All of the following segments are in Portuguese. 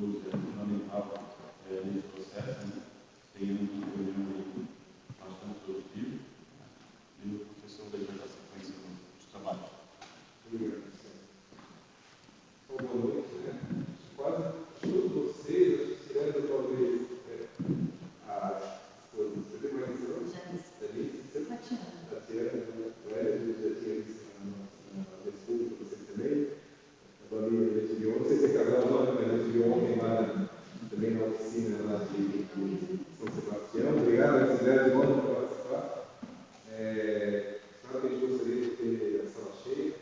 produtores é fundamental nesse processo, né? Tem um programa aí bastante produtivo, e o professor vai dar sequência nos trabalhos. Obrigado. Boa noite, né? Quase todos vocês, tirando talvez você tem mais anos? Tatiana, o Hélio já tinha visto na República, vocês também. A família a gente viu, não sei se é casal ou não, mas a gente viu ontem lá também na oficina lá de São Sebastião. Obrigado, a cidade de Londres por participar. Claro que a gente gostaria de ter a sala cheia.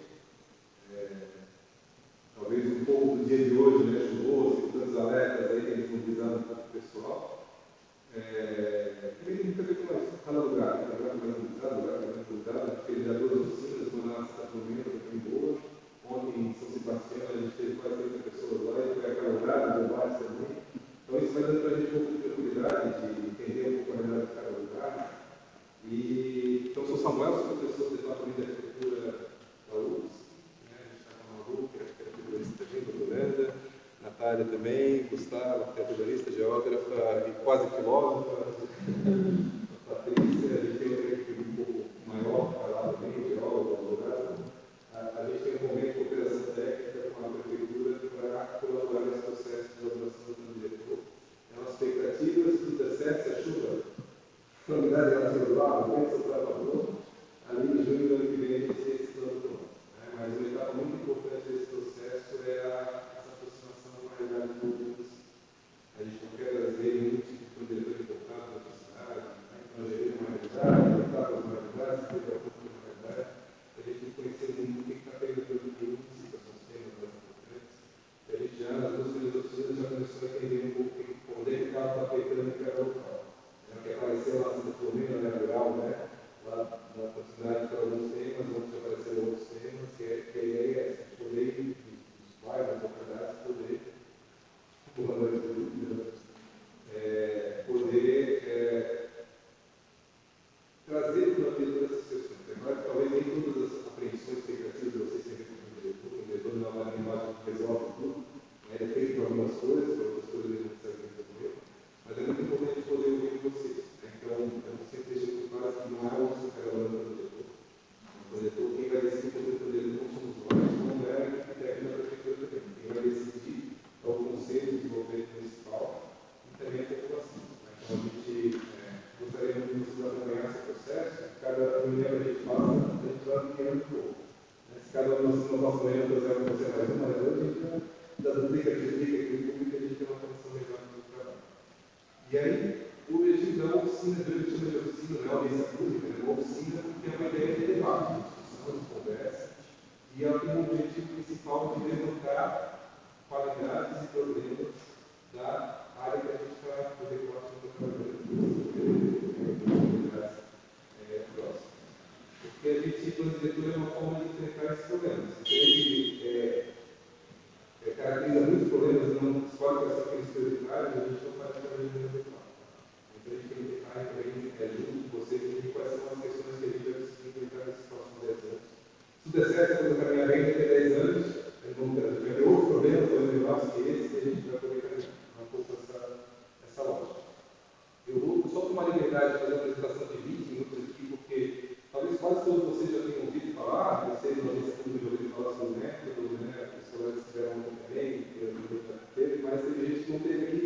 Talvez um pouco do dia de hoje, né, chuvoso, com tantos alertas aí, que eles estão visando um pouco o pessoal. Também tem cada lugar, né? Lugar mais cuidado, porque já duas oficinas, uma na Santa Filomena, outra em Boa. Ontem em São Sebastião a gente teve quase 30 pessoas lá, e foi acalorado, debates também. Então isso vai dando para a gente um pouco de tranquilidade, de entender um pouco a realidade de cada lugar. Então, sou Samuel, sou professor do Departamento de Arquitetura da UFS. A gente está com a Malu, que é arquiteturista também, doutoranda. Natália também, Gustavo, arquiteturista, geógrafa e quase filósofa. A Patrícia, a gente tem outra equipe um pouco maior para lá também, geólogo, advogado. A gente tem um momento de cooperação técnica com a prefeitura para colaborar nesse processo de elaboração do plano diretor. É uma expectativa, se tudo der certo, se a chuva for umidade relativa do ar, o vento soprar a favor, ali em junho do ano que vem a gente tem esse plano pronto. Mas uma etapa muito importante desse processo é essa aproximação com a realidade do mundo. A gente não quer trazer nenhum tipo de diretor importado da nossa cidade, então a gente uma realidade, voltar para uma realidade, se tiver uma realidade, a gente não conhecer muito o que está pegando do mundo, se são os temas mais importantes. A gente já, nas duas primeiras oficinas, já começou a entender um pouco onde é que está afetando em cada local. Que apareceu lá no Flamengo, né, rural, né? Lá na oportunidade para alguns temas, outros apareceram outros temas, que a ideia é essa, poder ir dos bairros, das localidades, poder trazer para a vida dessas questões. É claro que talvez nem todas as apreensões, expectativas de vocês têm o diretor não é uma linguagem que resolve tudo, né? Ele é feito por algumas coisas, por outras coisas ele não consegue resolver, mas é muito importante poder ouvir vocês. Então, eu sempre deixo muito claro que não é o que está trabalhando para o diretor. O diretor, quem vai decidir o poder do diretor não somos nós, não é a equipe técnica da prefeitura também. Quem vai decidir é o Conselho de Desenvolvimento Municipal e também a população. Então, a gente gostaria muito de vocês acompanhar esse processo. Cada reunião que a gente faz, a gente vai ampliando um pouco. Se cada um de nós nosso reunião fizer você mais uma, mais outra, a gente já duplica, triplica aquele público e a gente tem uma condição melhor do trabalho. E aí, o objetivo da oficina, que a gente chama de oficina, não é audiência pública, é uma oficina porque é uma ideia de debate, de discussão, de conversa, e ela tem um objetivo principal de levantar qualidades e problemas da área que a gente está trabalhando próximo. Porque a gente, plano diretor, é uma forma de enfrentar esses problemas. Se a gente caracteriza muitos problemas e não escolhe quais são aqueles prioritários, a gente não faz a planejamento adequado. Então, a gente tem que tentar, junto com vocês, entender quais são as questões que a gente vai precisar enfrentar nesses próximos 10 anos. Se tudo der certo, quando eu caminhar bem, daqui a 10 anos, vamos ter outros problemas, talvez menores que esse, que a gente vai poder caminhar. Um pouco essa lógica. Eu vou só tomar a liberdade de fazer uma apresentação de 20 minutos aqui, porque talvez quase todos vocês já tenham ouvido falar, vocês não já ouvido falar sobre o método, né? Os colegas tiveram também, teve, mas teve gente que não teve aqui,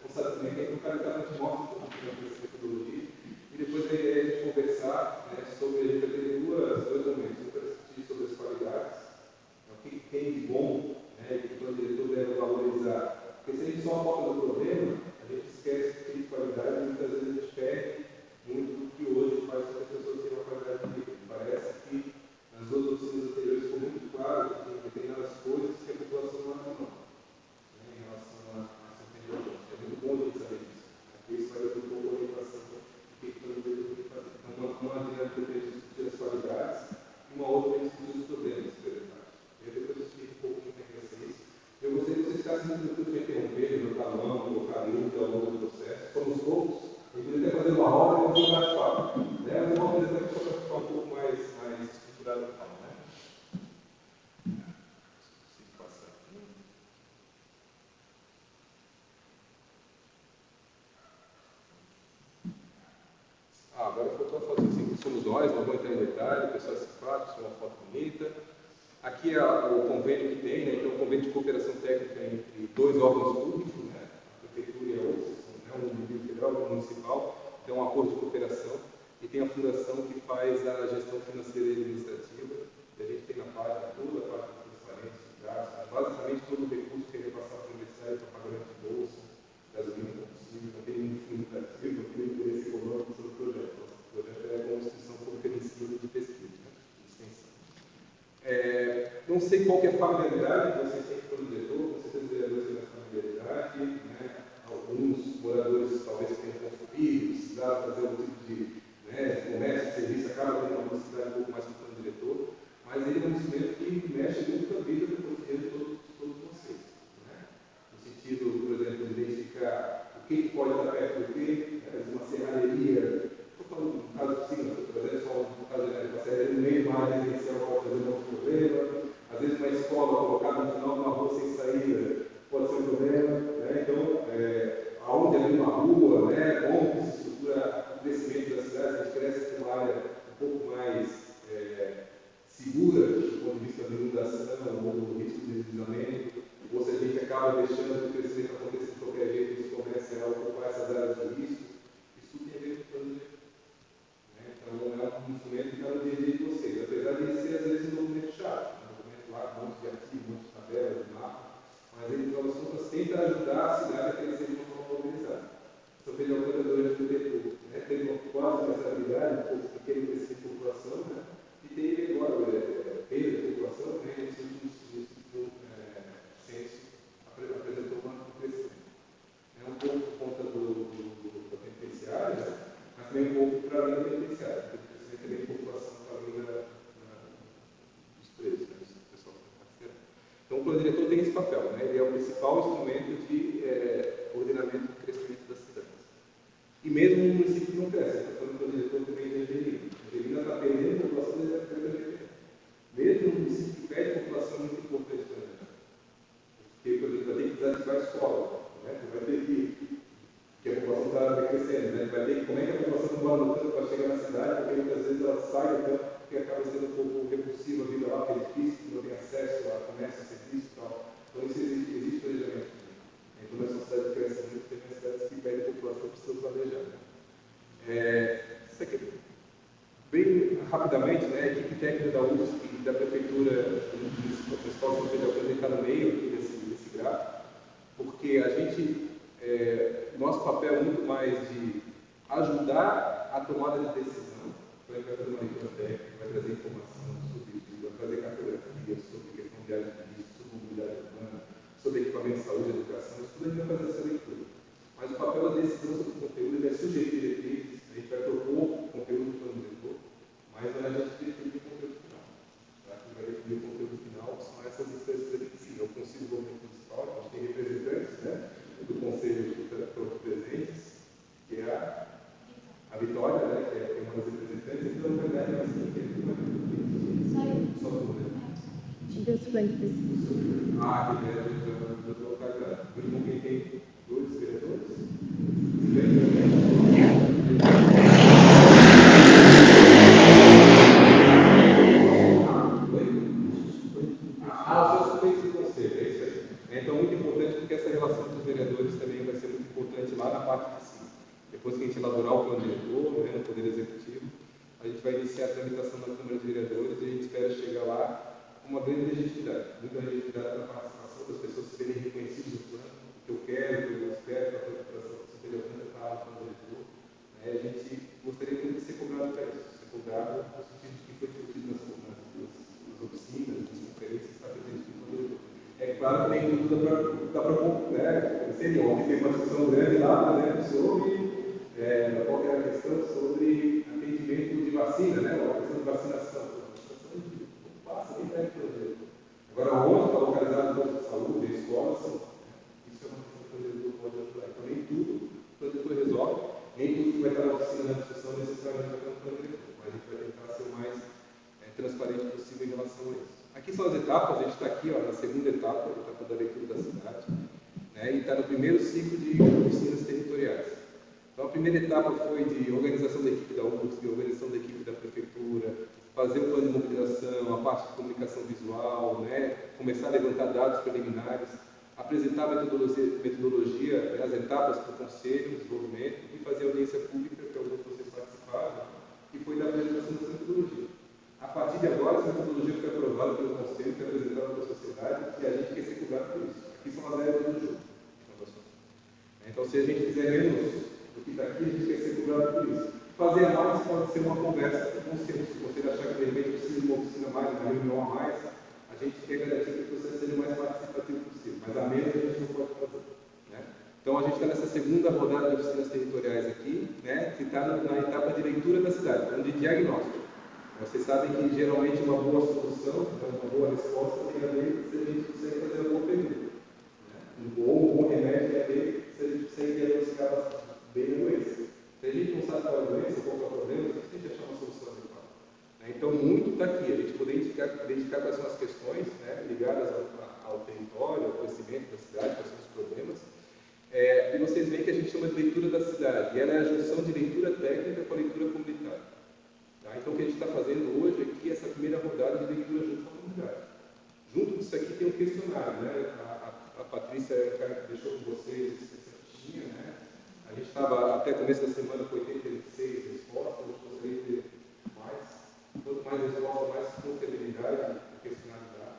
não sabe também, então o cara está nos mostra um pouco dessa metodologia. E depois a ideia é a gente conversar, né, sobre, a gente vai ter dois momentos, um para discutir sobre as qualidades, o que tem de bom, né, e que o diretor deve valorizar. Porque se a gente só foca no problema, a gente esquece de qualidade e muitas vezes a gente perde muito do que hoje faz com que as pessoas tenham uma qualidade de vida. Parece que nas duas oficinas anteriores ficou muito claro que tem determinadas coisas que a população não abre mão, né, em relação a essa tecnologia. É muito bom a gente saber disso. Porque isso vai dar um pouco de orientação do que o plano diretor tem que fazer. Então, uma adianta depende de discutir as qualidades e uma outra é discutir os problemas prioritários. Eu depois explico um pouco como é que vai ser isso. Eu gostaria que vocês ficassem muito tranquilos para interromper, levantar a mão, colocar dúvida ao longo do processo. Somos poucos, a gente poderia até fazer uma roda e um bate-papo. Mas é uma apresentação para ficar um pouco mais estruturada e tal, né? Agora faltou a foto assim, somos nós, não vou entrar em detalhe, o pessoal simpático, isso é uma foto bonita. Aqui é o convênio que tem, né? Então, o convênio de cooperação técnica entre dois órgãos públicos, né? A prefeitura e a outra, né? Um nível federal e um municipal, tem um acordo de cooperação, e tem a fundação que faz a gestão financeira e administrativa, e a gente tem na página toda a parte de transparência, de gastos, basicamente todo o recurso que é repassado para o universitário para pagamento de bolsa, gasolina, combustível, não tem nenhum fundo lucrativo, não tem interesse econômico sobre o projeto. O projeto é uma instituição pública de ensino de pesquisa, né? De extensão. Não sei qual que é a familiaridade que vocês têm com o diretor, com certeza os vereadores têm mais familiaridade, né? Alguns moradores talvez tenham consumido, precisaram fazer algum tipo de comércio, de serviço, acaba tendo uma possibilidade um pouco mais com o plano diretor, mas ele é um instrumento que mexe muito com a vida do cotidiano de todos vocês. Né? No sentido, por exemplo, de identificar o que pode estar perto do que, uma serralheria, estou falando no caso de Sigma, estou trazendo só um caso de uma serralheria no meio de uma área residencial pode trazer um outro problema, às vezes uma escola colocada no final de uma rua sem saída pode ser um problema, né? Então, aonde abrir uma rua, né? Como se estrutura o crescimento da cidade, a gente cresce com uma área um pouco mais segura do ponto de vista da inundação ou do risco de deslizamento, ou se a gente acaba deixando o crescimento acontecer de qualquer jeito, isso começa a ocupar essas áreas de risco, isso tudo tem a ver com o plano diretor. Então, é um instrumento que está no dia a dia de vocês, apesar de ser às vezes um documento chato, um documento lá, um monte de arquivo, um monte de tabela, de mapa, mas ele, no final das contas, tenta ajudar a cidade a crescer de uma forma organizada. Só fez a coisa durante o tempo, teve quase uma estabilidade, um pouco pequeno crescimento de população, né? E teve agora perda de população, né? Nesse último censo apresentou um crescimento. É um pouco por conta da penitenciária, né? Mas também um pouco para além da penitenciária, porque o crescimento também de população para além dos presos, né? Do pessoal que está carcerado. Então, o plano diretor tem esse papel, né? Ele é o principal instrumento de ordenamento e crescimento das cidades. E mesmo no município que não cresce, está falando do plano diretor também de Angelina. Angelina está perdendo população desde a época. Mesmo no município que perde população, é muito importante para a porque, por exemplo, vai ter que desativar a escola, né? Vai ter que a população está decrescendo, né? Vai ter que, como é que a população não mora no campo para chegar na cidade, porque muitas vezes ela sai do campo porque acaba sendo um pouco repulsiva a vida lá, porque é difícil, não tem acesso a comércio, a serviço e tal. Então, isso existe planejamento também. Então, nessa cidade que cresce muito, tem cidades que perdem população, precisam planejar. Né? Isso aqui, bem rapidamente, né? A equipe técnica da UFSC e da Prefeitura Municipal de São Pedro está no meio aqui desse gráfico, porque a gente, nosso papel é muito mais de ajudar a tomada de decisão. Então, a gente vai fazer uma leitura técnica, vai trazer informação sobre isso, vai trazer cartografia sobre questão de área de risco, sobre mobilidade urbana, sobre equipamento de saúde e educação, isso tudo a gente vai fazer essa leitura. Mas o papel da decisão sobre o conteúdo é sugerir diretrizes, a gente vai propor o conteúdo do plano diretor, mas não é a gente definir o conteúdo final. Tá? Quem vai definir o conteúdo final são essas instâncias definitivas. É o Conselho do Governo Municipal, a gente tem representantes, né, do Conselho presentes, que é a Vitória, né, que é uma das representantes, então na verdade é mais só tudo, né? Just like this. Que é do localidade. Muito bom quem tem dois vereadores. Os suplentes do conselho, é isso aí. Então, muito importante porque essa relação com os vereadores também vai ser muito importante lá na parte de cima. Depois que a gente elaborar o plano diretor, no Poder Executivo, a gente vai iniciar a tramitação na Câmara de Vereadores e a gente espera chegar lá com uma grande legitimidade. Muita legitimidade na participação das pessoas serem reconhecidas no plano, o que eu quero, o que eu espero, para a participação do Conselho está no plano diretor. A gente gostaria muito de ser cobrado para isso, ser cobrado no sentido de que foi discutido nas oficinas, nas conferências, está presente no plano diretor. É claro que nem tudo dá para seria ontem teve uma discussão grande lá, por exemplo, sobre qual era a questão sobre atendimento de vacina, né? A questão de vacinação. Passa bem perto do diretor. Agora, onde está localizado o posto de saúde, a escola, isso é uma questão que o diretor pode ajudar. Então, nem tudo o diretor resolve, nem tudo que vai estar na oficina na discussão necessariamente vai estar no plano diretor. Mas a gente vai tentar ser o mais transparente possível em relação a isso. Aqui são as etapas, a gente está aqui na segunda etapa, a etapa da leitura da cidade, né, e está no primeiro ciclo de oficinas territoriais. Então, a primeira etapa foi de organização da equipe da UFSC, organização da equipe da prefeitura, fazer o plano de mobilização, a parte de comunicação visual, né? Começar a levantar dados preliminares, apresentar a metodologia, né? As etapas para o conselho de desenvolvimento e fazer a audiência pública, que alguns de vocês participaram, que foi da apresentação dessa metodologia. A partir de agora, essa metodologia foi aprovada pelo conselho, foi apresentada para a sociedade e a gente quer ser cobrado por isso. Aqui são as regras do jogo. Então, se a gente fizer menos do que está aqui, a gente quer ser cobrado por isso. Fazer a mais pode ser uma conversa com o conselho. Se o conselho achar que de repente precisa de uma oficina a mais, uma reunião a mais, a gente quer garantir que o processo seja o mais participativo possível. Mas a menos a gente não pode fazer. Né? Então, a gente está nessa segunda rodada de oficinas territoriais aqui, né, que está na etapa de leitura da cidade, falando de diagnóstico. Vocês sabem que geralmente uma boa solução, então uma boa resposta tem a ver se a gente consegue fazer uma boa pergunta. Ou um bom remédio tem a ver se a gente consegue diagnosticar bem a doença. Se a gente não sabe qual é a doença, qual é o problema, a gente achar uma solução adequada. Então, muito está aqui, a gente poder identificar quais são as questões, né, ligadas ao território, ao crescimento da cidade, quais são os problemas. E vocês veem que a gente chama de leitura da cidade, e ela é a junção de leitura técnica com a leitura comunitária. Tá? Então, o que a gente está fazendo hoje aqui é essa primeira rodada de leitura junto com a comunidade. Junto disso aqui tem um questionário, né? A Patrícia deixou com vocês essa fichinha, né? A gente estava até começo da semana com 86 respostas, a gente gostaria de ter mais. Quanto mais respostas, mais confiabilidade o questionário dá.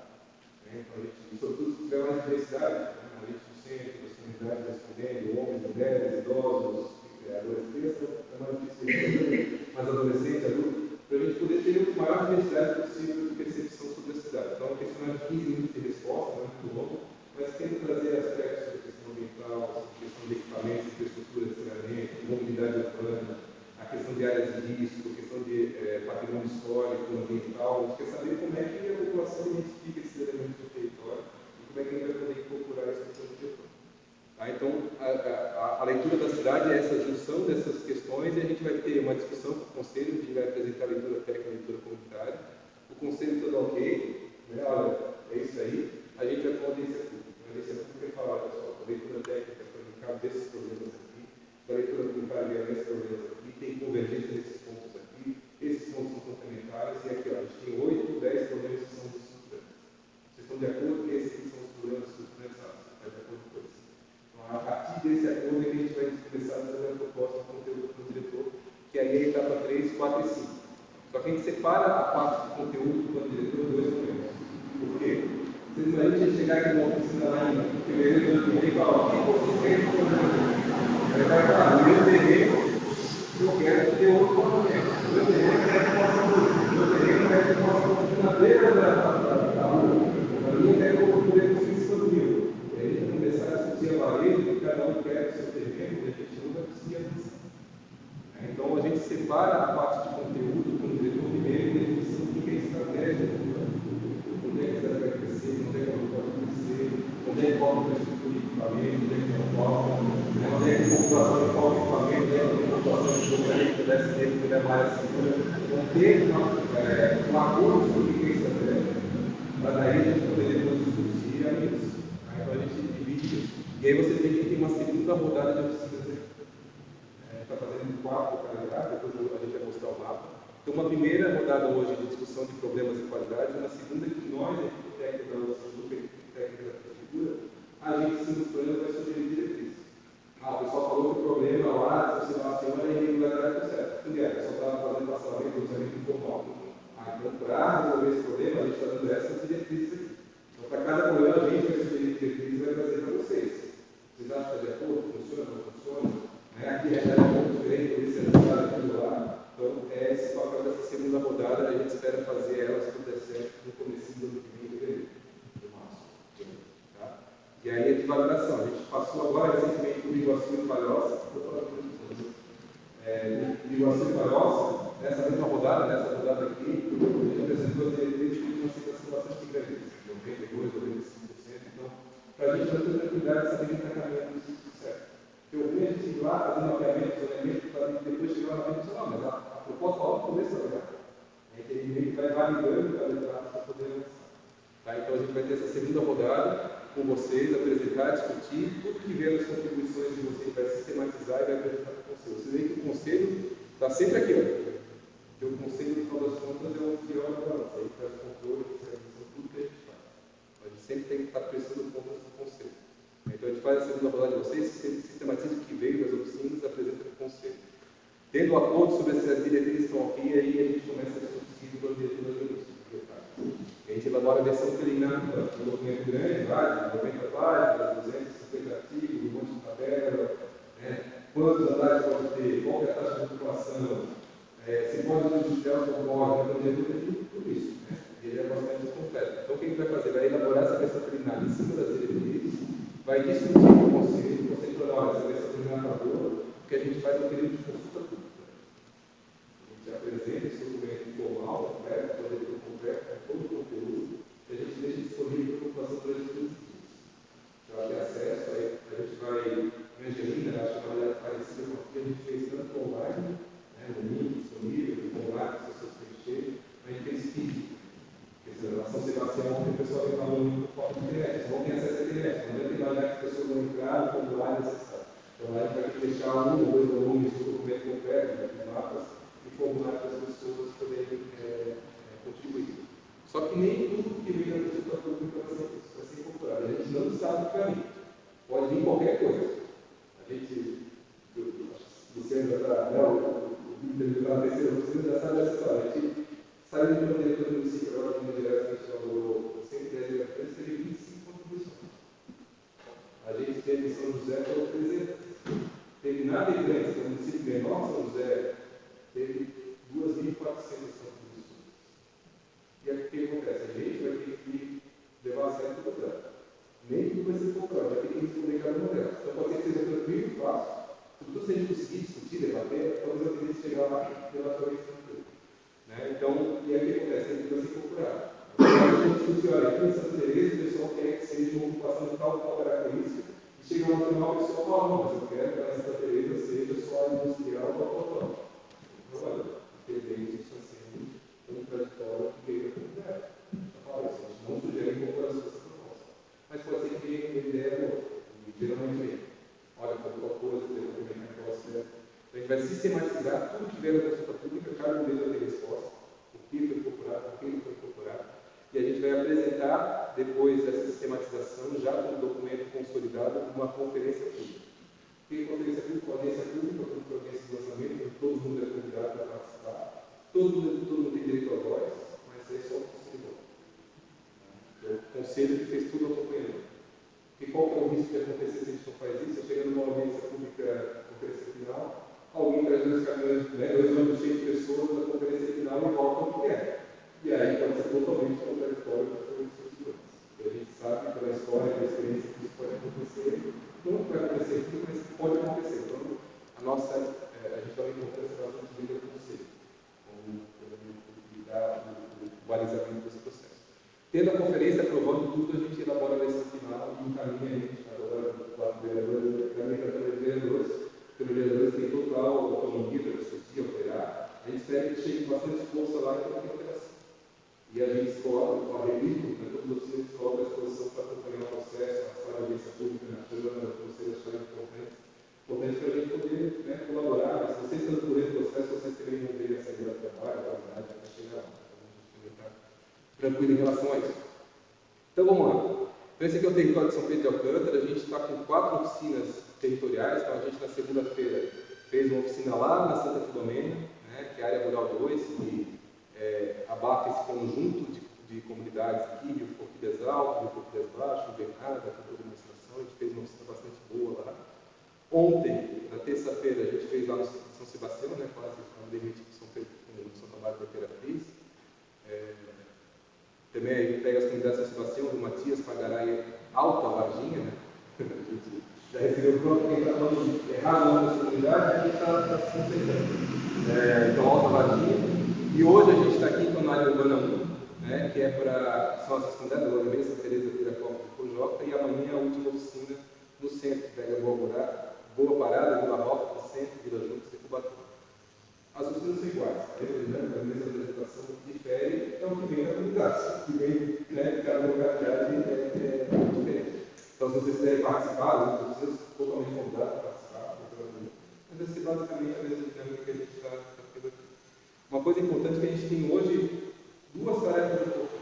Né? Então, e sobretudo se tiver mais diversidade, né? A gente do centro, das comunidades respondendo, homens, mulheres, idosos, adolescentes, é mais difícil responder, mas adolescentes, adultos, para a gente poder ter a maior diversidade possível de percepção sobre a cidade. Então, é um questionário de 15 minutos de resposta, não é muito longo, mas tenta trazer aspectos da questão ambiental, questão de equipamentos, infraestrutura de saneamento, mobilidade urbana, a questão de áreas de risco, a questão de patrimônio histórico, ambiental. A gente quer saber como é que a população identifica esses elementos do território e como é que a gente vai poder incorporar isso no plano diretor. Tá? Então, a leitura da cidade é essa junção dessas questões e a gente vai ter uma discussão com o conselho, a gente vai apresentar a leitura técnica e a leitura comunitária. O conselho todo ok, né? Olha, é isso aí, a gente vai para a audiência pública. A audiência pública é falar, pessoal, a leitura técnica foi indicada desses problemas aqui, a leitura comunitária é esses problemas aqui, tem convergência nesses pontos aqui, esses pontos são complementares, e aqui, ó, a gente tem 8, 10 problemas que são estruturantes. Vocês estão de acordo que esses aqui são os problemas estruturantes, sabe? Você está de acordo com isso. Então, a partir desse acordo é que a gente vai começar a fazer a proposta do conteúdo do diretor, que aí é a etapa 3, 4 e 5. Só que a gente separa a parte do conteúdo do plano diretor em dois momentos. Por quê? Vocês imaginam a gente chegar aqui numa oficina lá em fevereiro do ano que vem e falar, o que vocês querem de problema? Aí vai falar, no meu terreno, eu quero ter outro momento. No meu terreno, eu quero que possa luz. No meu terreno, eu quero que possa construir na beira da rua. Na minha, eu quero poder construir em cima do rio. E aí a gente vai começar a discutir a parede, que cada um quer o seu terreno, e a gente não vai conseguir avançar. Então, a gente separa a parte de conteúdo com o diretor primeiro e definição do que é estratégia. Onde é que a cidade vai crescer, onde é que ela não pode crescer, onde é que falta infraestrutura de equipamento, onde é que não falta, onde é que a população de falta de equipamento, onde é que a população de gostaria que pudesse ter, que puder mais segura. Então, ter um acordo sobre o que é estratégia, para daí a gente poder depois discutir isso. Então, a gente divide isso. E aí você tem que ter uma segunda rodada de oficinas aqui. Está fazendo 4 calendários, depois a gente vai mostrar o mapa. Então, uma primeira rodada hoje de discussão de problemas e qualidades, uma segunda que nós, a equipe técnica da prefeitura, a gente, sim, nos planos, vai sugerir diretrizes. O pessoal falou que o problema lá, se você vai ser uma irregularidade do certo. Aliás, o pessoal estava fazendo passamento do orçamento informal. Então, para resolver esse problema, a gente está dando essas diretrizes aqui. Então, para cada problema, a gente vai sugerir diretrizes e vai trazer para vocês. Vocês acham que está de acordo? Funciona? Não funciona? Aqui é um pouco diferente, por isso é necessário aquilo lá. Então, é esse papel dessa segunda rodada, a gente espera fazer ela, se tudo der certo, no começo do ano que vem, fevereiro, de março. Tá? E aí é de validação. A gente passou agora recentemente por Iguaçu e Palhoça. Iguaçu e Palhoça, nessa mesma rodada, aqui, a gente apresentou as diretrizes com uma aceitação bastante grande, 92%, 95%. Então, para a gente não ter tranquilidade de saber que está caminhando isso certo. Eu vi a gente ir lá fazendo mapeamento, zoneamento, para depois chegar lá e dizer, não, mas a proposta lá no começo é legal. A gente meio que vai validando cada etapa para poder avançar. Tá? Então a gente vai ter essa segunda rodada com vocês, apresentar, discutir, tudo que vier das contribuições de vocês vai sistematizar e vai apresentar para o conselho. Vocês veem que o conselho está sempre aqui, ó. Porque o conselho, no final das contas, é um fiel da balança. Aí faz o controle, fiscalização, tudo que a gente faz. A gente sempre tem que estar prestando contas do conselho. Então a gente faz a segunda abordagem de vocês, sistematiza o que veio das oficinas e apresenta para o conselho. Tendo um acordo sobre se as diretrizes estão ok, aí a gente começa a discutir com a diretora do início. A gente elabora a versão preliminar do documento grande, vai, de 90 páginas, 250 artigos, um monte de tabela, né? Quantos andares pode ter, qual é a taxa de ocupação, se pode justificar o comportamento, tudo isso. Né? Ele é bastante completo. Então, o que a gente vai fazer? Vai elaborar essa versão preliminar em cima das diretrizes, vai discutir com o conselho vai olhar, essa versão preliminar está boa, porque a gente faz um período de consulta pública. A gente apresenta esse documento formal, completo, com a leitura completa, com todo o conteúdo, e a gente deixa disponível para a população durante 15 dias. Ela tem acesso, aí a gente vai, a Angelina, acho que é uma maneira parecida com a que a gente fez tanto online, né, no link disponível, no formulário que as pessoas preencherem, a gente fez físico. Na São Sebastião, o pessoal vai falar muito por de internet, não tem acesso à internet, não deve imaginar que as pessoas vão entrar no formulário necessário. Então, lá a gente vai deixar um ou dois volumes do documento completo, dos mapas, e formulário para as pessoas poderem contribuir. Só que nem tudo que vem da consulta pública vai ser incorporado. A gente não sabe o caminho. Pode vir qualquer coisa. A gente, Luciano já está, na terceira, você já sabe essa história. A gente saiu de uma diretora do município agora de Minas Gerais, que a gente elaborou 110 diretrizes, teve 25 contribuições. A gente teve em São José, foram 300. Teve nada em Grandes, que é um município menor, São José, teve 2.400 contribuições. E aí o que acontece? A gente vai ter que levar a sério tudo dela. Nem tudo vai ser comprado, vai ter que responder cada uma delas. Então pode ser que seja tranquilo, fácil. Tudo se a gente conseguir discutir, debater, talvez eu tendência chegar lá relativamente tranquilo. Né? Então, e aí o que acontece? Tem que ser incorporado. A gente discutiu, olha, aqui em Santa Teresa, o pessoal quer que seja uma ocupação de tal característica, e chega no final, o pessoal fala, não, mas eu quero que a Santa Teresa seja só industrial ou autónoma. Então, olha, isso está sendo contraditório com o que ele acontece. Olha, a gente não sugere incorporação dessa proposta. Mas pode ser que a ideia é outra. Geralmente, olha, qualquer coisa, tem um negócio certo. A gente vai sistematizar tudo que vier da consulta pública, cada um deles vai ter resposta, o que foi incorporado, o que não foi incorporado, e a gente vai apresentar, depois dessa sistematização, já com o documento consolidado, uma conferência pública. O que é conferência pública? Audiência pública, porque audiência de lançamento, todo mundo é convidado para participar, todo mundo tem direito a voz, mas é só o conselho. É o conselho que fez tudo acompanhando. Porque qual que é o risco de acontecer se a gente não faz isso? Chegando numa audiência pública, conferência final, alguém traz dois caminhões, dois ônibus cheios de pessoas na conferência final e volta o que é. E aí pode ser totalmente contraditório com as coisas. E a gente sabe pela história, pela experiência que isso pode acontecer. Não vai acontecer aqui, mas pode acontecer. Então, a gente dá uma importância bastante grande ao conselho, como o balizamento desse processo. Tendo a conferência aprovando tudo, a gente elabora a versão final e encaminha a gente, agora, quatro vereadores, encaminha para os vereadores. Os vereadores têm total autonomia para discutir, alterar. A gente espera que chegue bastante força lá e tem uma alteração. E a gente coloca, com a revista, todos os oficinas colocam à disposição para acompanhar o processo, a audiência pública na Câmara, para vocês acharem importante para a gente poder colaborar. Mas se vocês estão por esse processo, vocês também vão ver essa ideia de trabalho, a qualidade para chegar lá. Então, a gente também está tranquilo em relação a isso. Então, vamos lá. Então, esse aqui é o território de São Pedro de Alcântara. A gente está com 4 oficinas territoriais. Então, a gente, na segunda-feira, fez uma oficina lá na Santa Filomena, né, que é a área rural 2, que abarca esse conjunto de comunidades aqui, de Forquilhas Alto, de Forquilhas Baixo, Bernarda, com toda a administração. A gente fez uma oficina bastante boa lá. Ontem, na terça-feira, a gente fez lá no São Sebastião, né, quase no limite de São Tomás da Imperatriz. Também a gente pega as comunidades de São Sebastião, do Matias, Pagaraia, Alta Varginha, né? A gente já recebeu pronto, quem está falando errado o nome das comunidades, a gente está se concentrando. Então, Alta Varginha. E hoje a gente está aqui com a área urbana 1, né, que são essas comunidades, Loura Mesa, Santa Teresa, Piracópolis e Cojoca, e amanhã a última oficina no centro, que pega Boa Parada, Vila Roca, Centro, Vila Juntas e Cubatão. As oficinas são iguais, a mesma apresentação difere, é o que vem da comunidade, o que vem de cada localidade é diferente. se vocês quiserem participar, vocês totalmente convidados a participar. Mas essa basicamente é a mesma dinâmica que a gente está tendo aqui. Uma coisa importante é que a gente tem hoje duas tarefas importantes.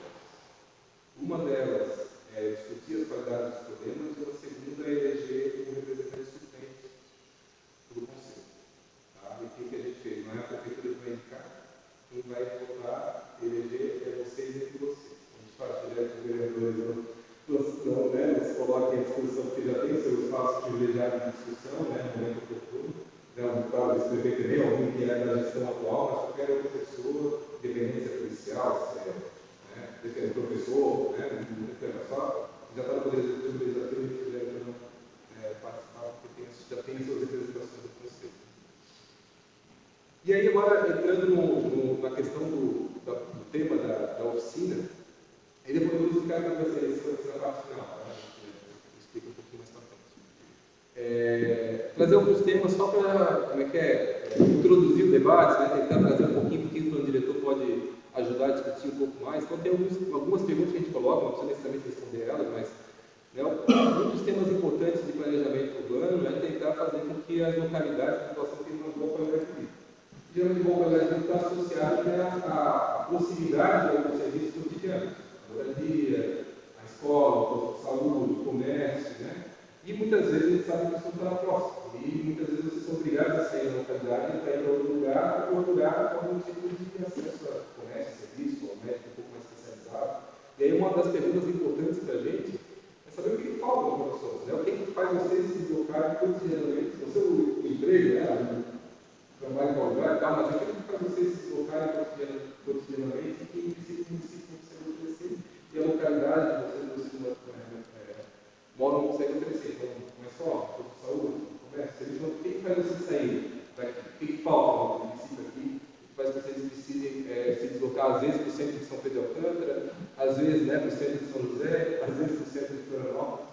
Uma delas é discutir as qualidades dos problemas, e a segunda é eleger um representante suplente do Conselho. Tá? E o que a gente fez? Não é a prefeitura que vai indicar, quem vai votar, eleger é vocês entre vocês. A gente faz direto com os vereadores, nos coloquem à discussão, porque já tem o seu espaço privilegiado de discussão, no momento oportuno. No caso desse prefeito também, alguém que é da gestão atual, mas qualquer outra pessoa, dependência policial, dependendo do professor, só, já está no poder legislativo e quiser participar, porque já tem suas representações do Conselho. E aí, agora, entrando na questão do tema da oficina, aí depois eu vou explicar para vocês essa parte final, tá? Eu explico um pouquinho mais para frente. Trazer alguns temas só para, introduzir o debate, tentar trazer um pouquinho do que o plano diretor pode ajudar a discutir um pouco mais. Então, tem algumas perguntas que a gente coloca, não precisa necessariamente responder elas, mas um dos temas importantes de planejamento urbano é tentar fazer com que as localidades de população tenham uma boa qualidade de vida. Geralmente, boa qualidade de vida está associada à possibilidade de alguns serviços cotidianos, a moradia, a escola, a saúde, o comércio, E muitas vezes a gente sabe que isso não está próximo. E muitas vezes vocês são obrigados a sair da localidade para ir para outro lugar com algum tipo de acesso a comércio, serviço, ou médico um pouco mais especializado. E aí uma das perguntas importantes para a gente é saber o que falta para as pessoas. O que faz vocês se deslocarem cotidianamente? O seu emprego, trabalho em qual lugar, mas o que faz vocês se deslocarem cotidianamente e que município você vai oferecer? E a localidade que vocês moram não conseguem oferecer. Então, não é só saúde, comércio, serviço. O que faz vocês saírem daqui? O que falta no município aqui? O que faz vocês precisem se deslocar, às vezes, para o centro de São Pedro de Alcântara, às vezes para o centro de São José, às vezes para o centro de Florianópolis?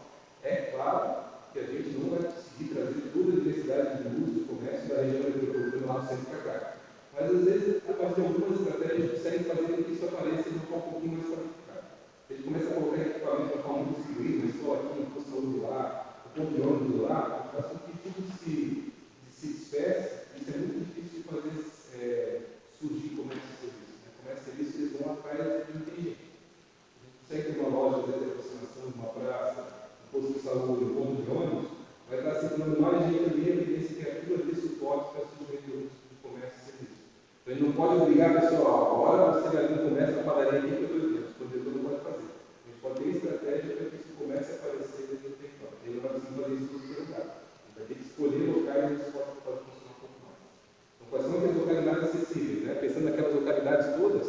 É claro que a gente não vai conseguir trazer toda a diversidade de uso e comércio da região metropolitana lá do centro para cá. Mas, às vezes, a partir de algumas estratégias, consegue fazer com que isso apareça de uma forma um pouquinho mais qualificada. A gente começa a colocar equipamento de uma forma muito segura, uma escola aqui, um posto de saúde lá, um ponto de ônibus lá, faz com que tudo se disperse. Isso é muito difícil de fazer surgir comércio e serviço. Comércio e serviço, eles vão atrás de inteligente. A gente consegue ter uma loja, às vezes, de aproximação de uma praça, um posto de saúde, um ponto de ônibus, vai estar circulando mais gente ali, a evidência que aquilo vai ter suporte para surgir de comércio e serviço. Então, a gente não pode obrigar a pessoa, agora você vai abrir um comércio na padaria aqui, que eu estou dizendo, o diretor não pode fazer. A gente pode ter estratégia para que isso comece a aparecer dentro do território. Ele não vai conseguir fazer isso no seu lugar. A gente vai ter que escolher locais onde isso pode funcionar um pouco mais. Então, quais são as localidades acessíveis? Pensando naquelas localidades todas,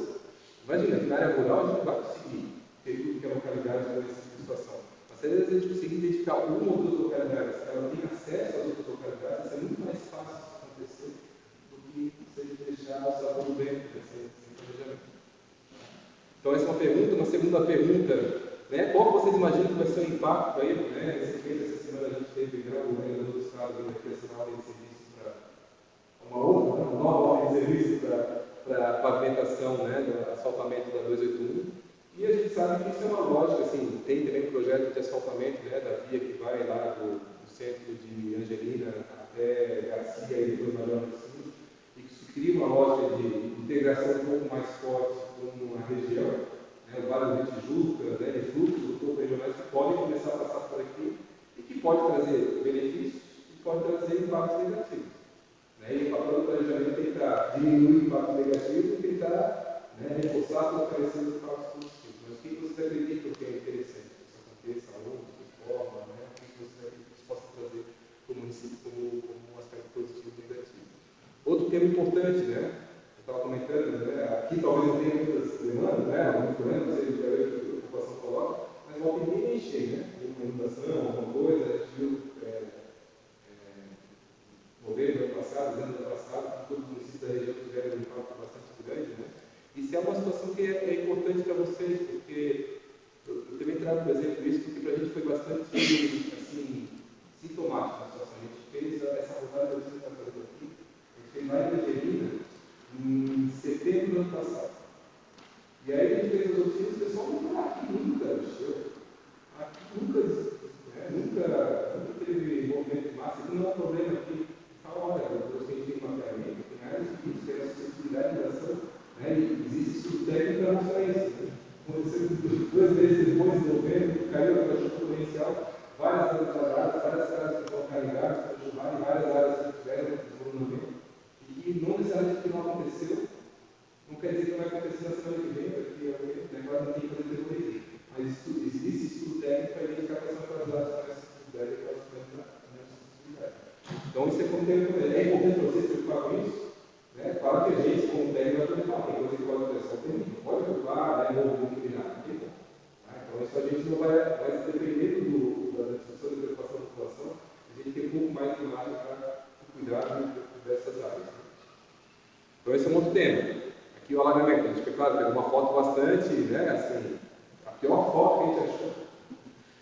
imagina que na área rural a gente não vai conseguir ter tudo que é localidade com essa situação. Mas se às vezes a gente conseguir identificar uma ou duas localidades que ela tem acesso às outras localidades, isso é muito mais fácil de acontecer do que se a gente deixar o sabor do vento, sem planejamento. Então, essa é uma pergunta. Uma segunda pergunta, qual vocês imaginam que vai ser o impacto aí? Essa semana a gente teve o governador do estado vindo aqui assinar uma ordem de serviço para uma nova ordem de serviço para a pavimentação, do asfaltamento da 281. E a gente sabe que isso é uma lógica, assim, tem também um projeto de asfaltamento da via que vai lá do centro de Angelina até Garcia e depois Major Marcelo, e que isso cria uma lógica de integração um pouco mais forte com a região, o Vale do Tijuca, e fluxos do corpo regionais que podem começar a passar por aqui e que pode trazer benefícios e pode trazer impactos negativos. E o papel do planejamento é tentar diminuir o impacto negativo e tentar reforçar a fortalecer os impactos positivos. Mas o que vocês acreditam que é interessante que isso aconteça, aonde, de que forma, o que vocês acreditam que isso possa trazer para o município como um aspecto positivo e negativo? Outro tema importante, eu estava comentando, aqui talvez não tenha muitas demandas, muito grande, não sei se a população coloca, mas volta e meia enche, uma inundação, alguma coisa, a gente viu governo ano passado, anos passado, todos os municípios da região tiveram um impacto bastante grande, Isso é uma situação que é importante para vocês, porque eu também trago, por exemplo, isso, porque para a gente foi bastante sintomático a situação. A gente fez essa rodada que você está fazendo aqui, a gente fez lá em Angelina, em setembro do ano passado. E aí a gente fez as oficinas, o pessoal não está aqui nunca encheu. Aqui nunca massa, isso não é um problema aqui. Fala, olha, Deus tem que ter mapeamento, tem áreas seguintes, tem a acessibilidade da ação, né? E existe estudo técnico para mostrar isso. Né? Aconteceu 2 meses depois, em novembro, caiu a taxa exponencial, várias áreas quadradas, várias casas que foram carregadas para chuvar e várias áreas que tiveram desmoronamento. E não necessariamente que não aconteceu, não quer dizer que vai acontecer na semana que vem, porque agora não tem que fazer teoria. Mas existe estudo técnico para identificar quais são aquelas áreas com essa possibilidade e aquelas com essa possibilidade. Então, isso é importante para vocês se preocupar com isso. Né? Claro que a gente, como técnico, vai poder falar, tem coisa que pode acontecer, não pode preocupar, novo, não tem nada. Então, isso a gente não vai dependendo da discussão e da preocupação da população, a gente tem um pouco mais de imagem para cuidar dessas áreas. Né? Então, esse é um outro tema. Aqui o alagamento, a gente, claro, pegou uma foto bastante, né, assim, a pior foto que a gente achou,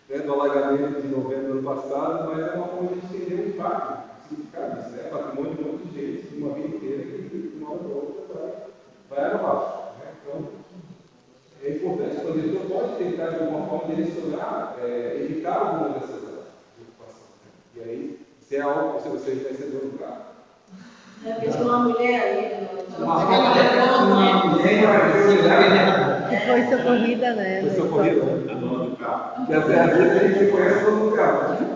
né, do alagamento de novembro do ano passado, mas é uma forma de entender o impacto, o significado disso, né, patrimônio de um monte de gente, de uma vida inteira, que de uma hora para outra vai abaixo, né, então, é importante, o diretor pode tentar, de alguma forma, direcionar, evitar alguma dessas preocupações, né, e aí, se é algo que você vai ser dono do carro, Tinha uma mulher ali, uma mulher Que foi socorrida, né? Foi socorrida, A dona do carro. que às vezes a gente conhece todo carro.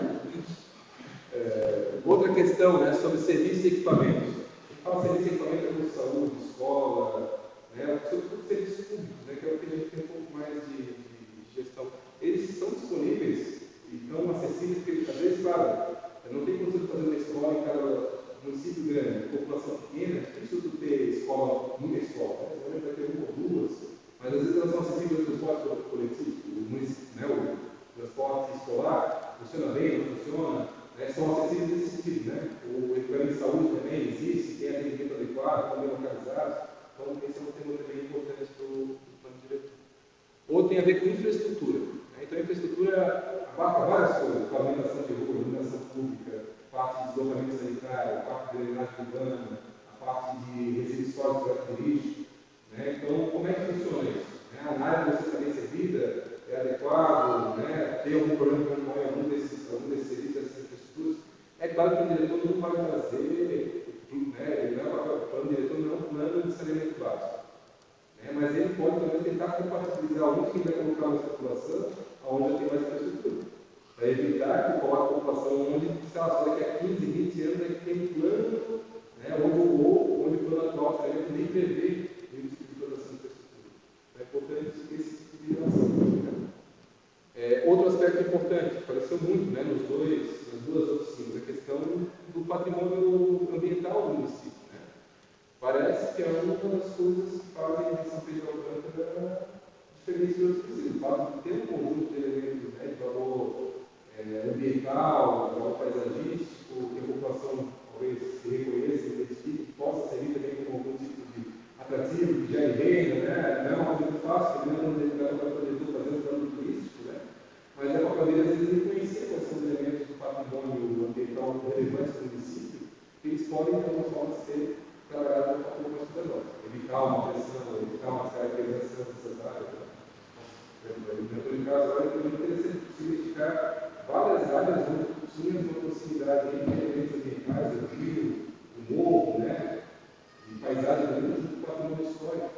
Outra questão, né, sobre serviços e equipamentos. A gente fala serviço e equipamento como saúde, escola, né, sobre serviços públicos, né, que é o que a gente tem um pouco mais de gestão. Eles são disponíveis e estão acessíveis, porque às vezes, claro, não tem condição de fazer uma escola em cada município grande, população pequena, é difícil ter escola, muita escola, né? Vai ter uma ou duas, mas às vezes elas são acessíveis ao transporte coletivo, né? O transporte escolar funciona bem, não funciona, né? São acessíveis nesse sentido, né? O equipamento de saúde também existe, tem atendimento adequado, também localizado, então esse é um tema também importante para o plano diretor. Outro tem a ver com infraestrutura, né? Então a infraestrutura abarca várias coisas, pavimentação de rua, iluminação pública, parte de deslocamento sanitário, a parte de drenagem urbana, a parte de resíduos sólidos característicos. Né? Então, como é que funciona isso? Né? A área que você está bem servida é adequado? Né? Tem algum problema com algum desses serviços, dessas infraestruturas? É claro que o diretor não vai fazer, né? O plano diretor não é um plano de saneamento básico. Né? Mas ele pode também tentar compatibilizar onde que ele vai colocar mais população, aonde já tem mais infraestrutura. Para evitar que coloque a população onde, sei lá, só daqui a 15, 20 anos é que tem um plano, né, onde o plano atual seria nem prevê esse tipo de implantação de infraestrutura. É importante esse tipo de relação. Né? Outro aspecto importante, apareceu muito, né, nas duas oficinas, a questão do patrimônio ambiental do município. Né? Parece que é uma das coisas que fazem São Pedro de Alcântara diferente de outros municípios. Fala que tem um conjunto de elementos, né, de valor ambiental, valor paisagístico, que a população talvez se reconheça, identifique, que possa servir também como algum tipo de atrativo, que gere renda, né? Não é uma coisa muito fácil, porque não é para poder fazer um plano turístico, né? Mas é para poder, às vezes, reconhecer quais são os elementos do patrimônio ambiental relevantes do município, que eles podem, de alguma forma, ser trabalhados de uma forma mais poderosa. Evitar uma pressão, evitar uma caracterização dessas áreas. Né? No caso, agora é muito interessante identificar várias áreas onde tinha uma proximidade entre elementos ambientais, o rio, o morro, né? E paisagem junto com o patrimônio histórico.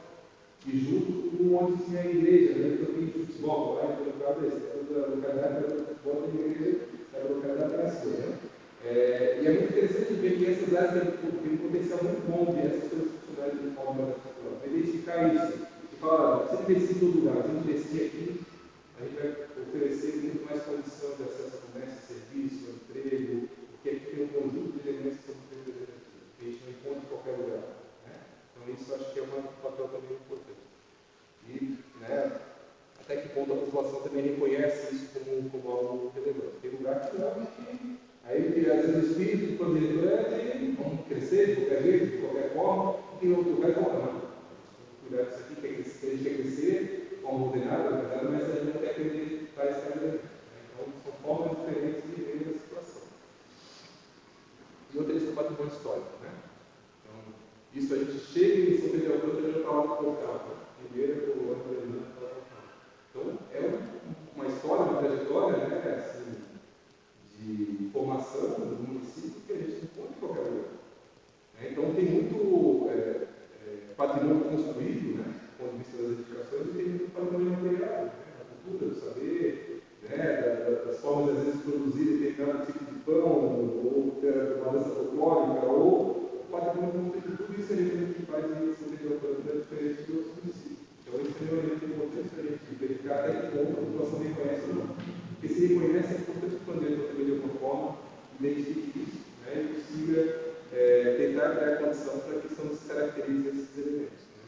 E junto com onde tinha a igreja, né? Então tem futebol, lá em todo caso, toda localidade tem futebol, tem igreja, cada localidade tem a sua, né? E é muito interessante ver que essas áreas têm um potencial muito bom de essas coisas funcionarem de forma particular. Identificar isso e falar, se investir em todo lugar, se investir aqui, a gente vai oferecer muito mais condição de acesso a comércio, serviço, emprego, porque aqui tem um conjunto de elementos que são muito representativos, que a gente não encontra em qualquer lugar. Né? Então, isso acho que é um papel também importante. E, né, até que ponto a população também reconhece isso como algo relevante. Tem lugar que não, aí às vezes o espírito do plano diretor é de vamos crescer de qualquer jeito, de qualquer forma, e tem outro lugar que não. Cuidar disso aqui, que a gente quer crescer, forma ordenada, mas a gente não quer acreditar esse caminho. Então, são formas diferentes de ver a situação. E outra é o patrimônio histórico. Né? Então, isso a gente chega em São Pedro de Alcântara já fala do local. Primeiro, o ano Fernando para o local. Então, é uma história, uma trajetória, né, assim, de formação do município. produzir determinado tipo de pão, ou ter uma dança folclórica, ou o patrimônio cultural, tudo isso é elemento que faz isso diferente de outros municípios. Então, isso é um elemento importante para a gente verificar até que ponto a população reconhece ou não. Porque se reconhece, é importante que o candidato também de alguma forma identifique isso, né, e consiga tentar criar a condição para que isso se caracterize esses elementos. Né.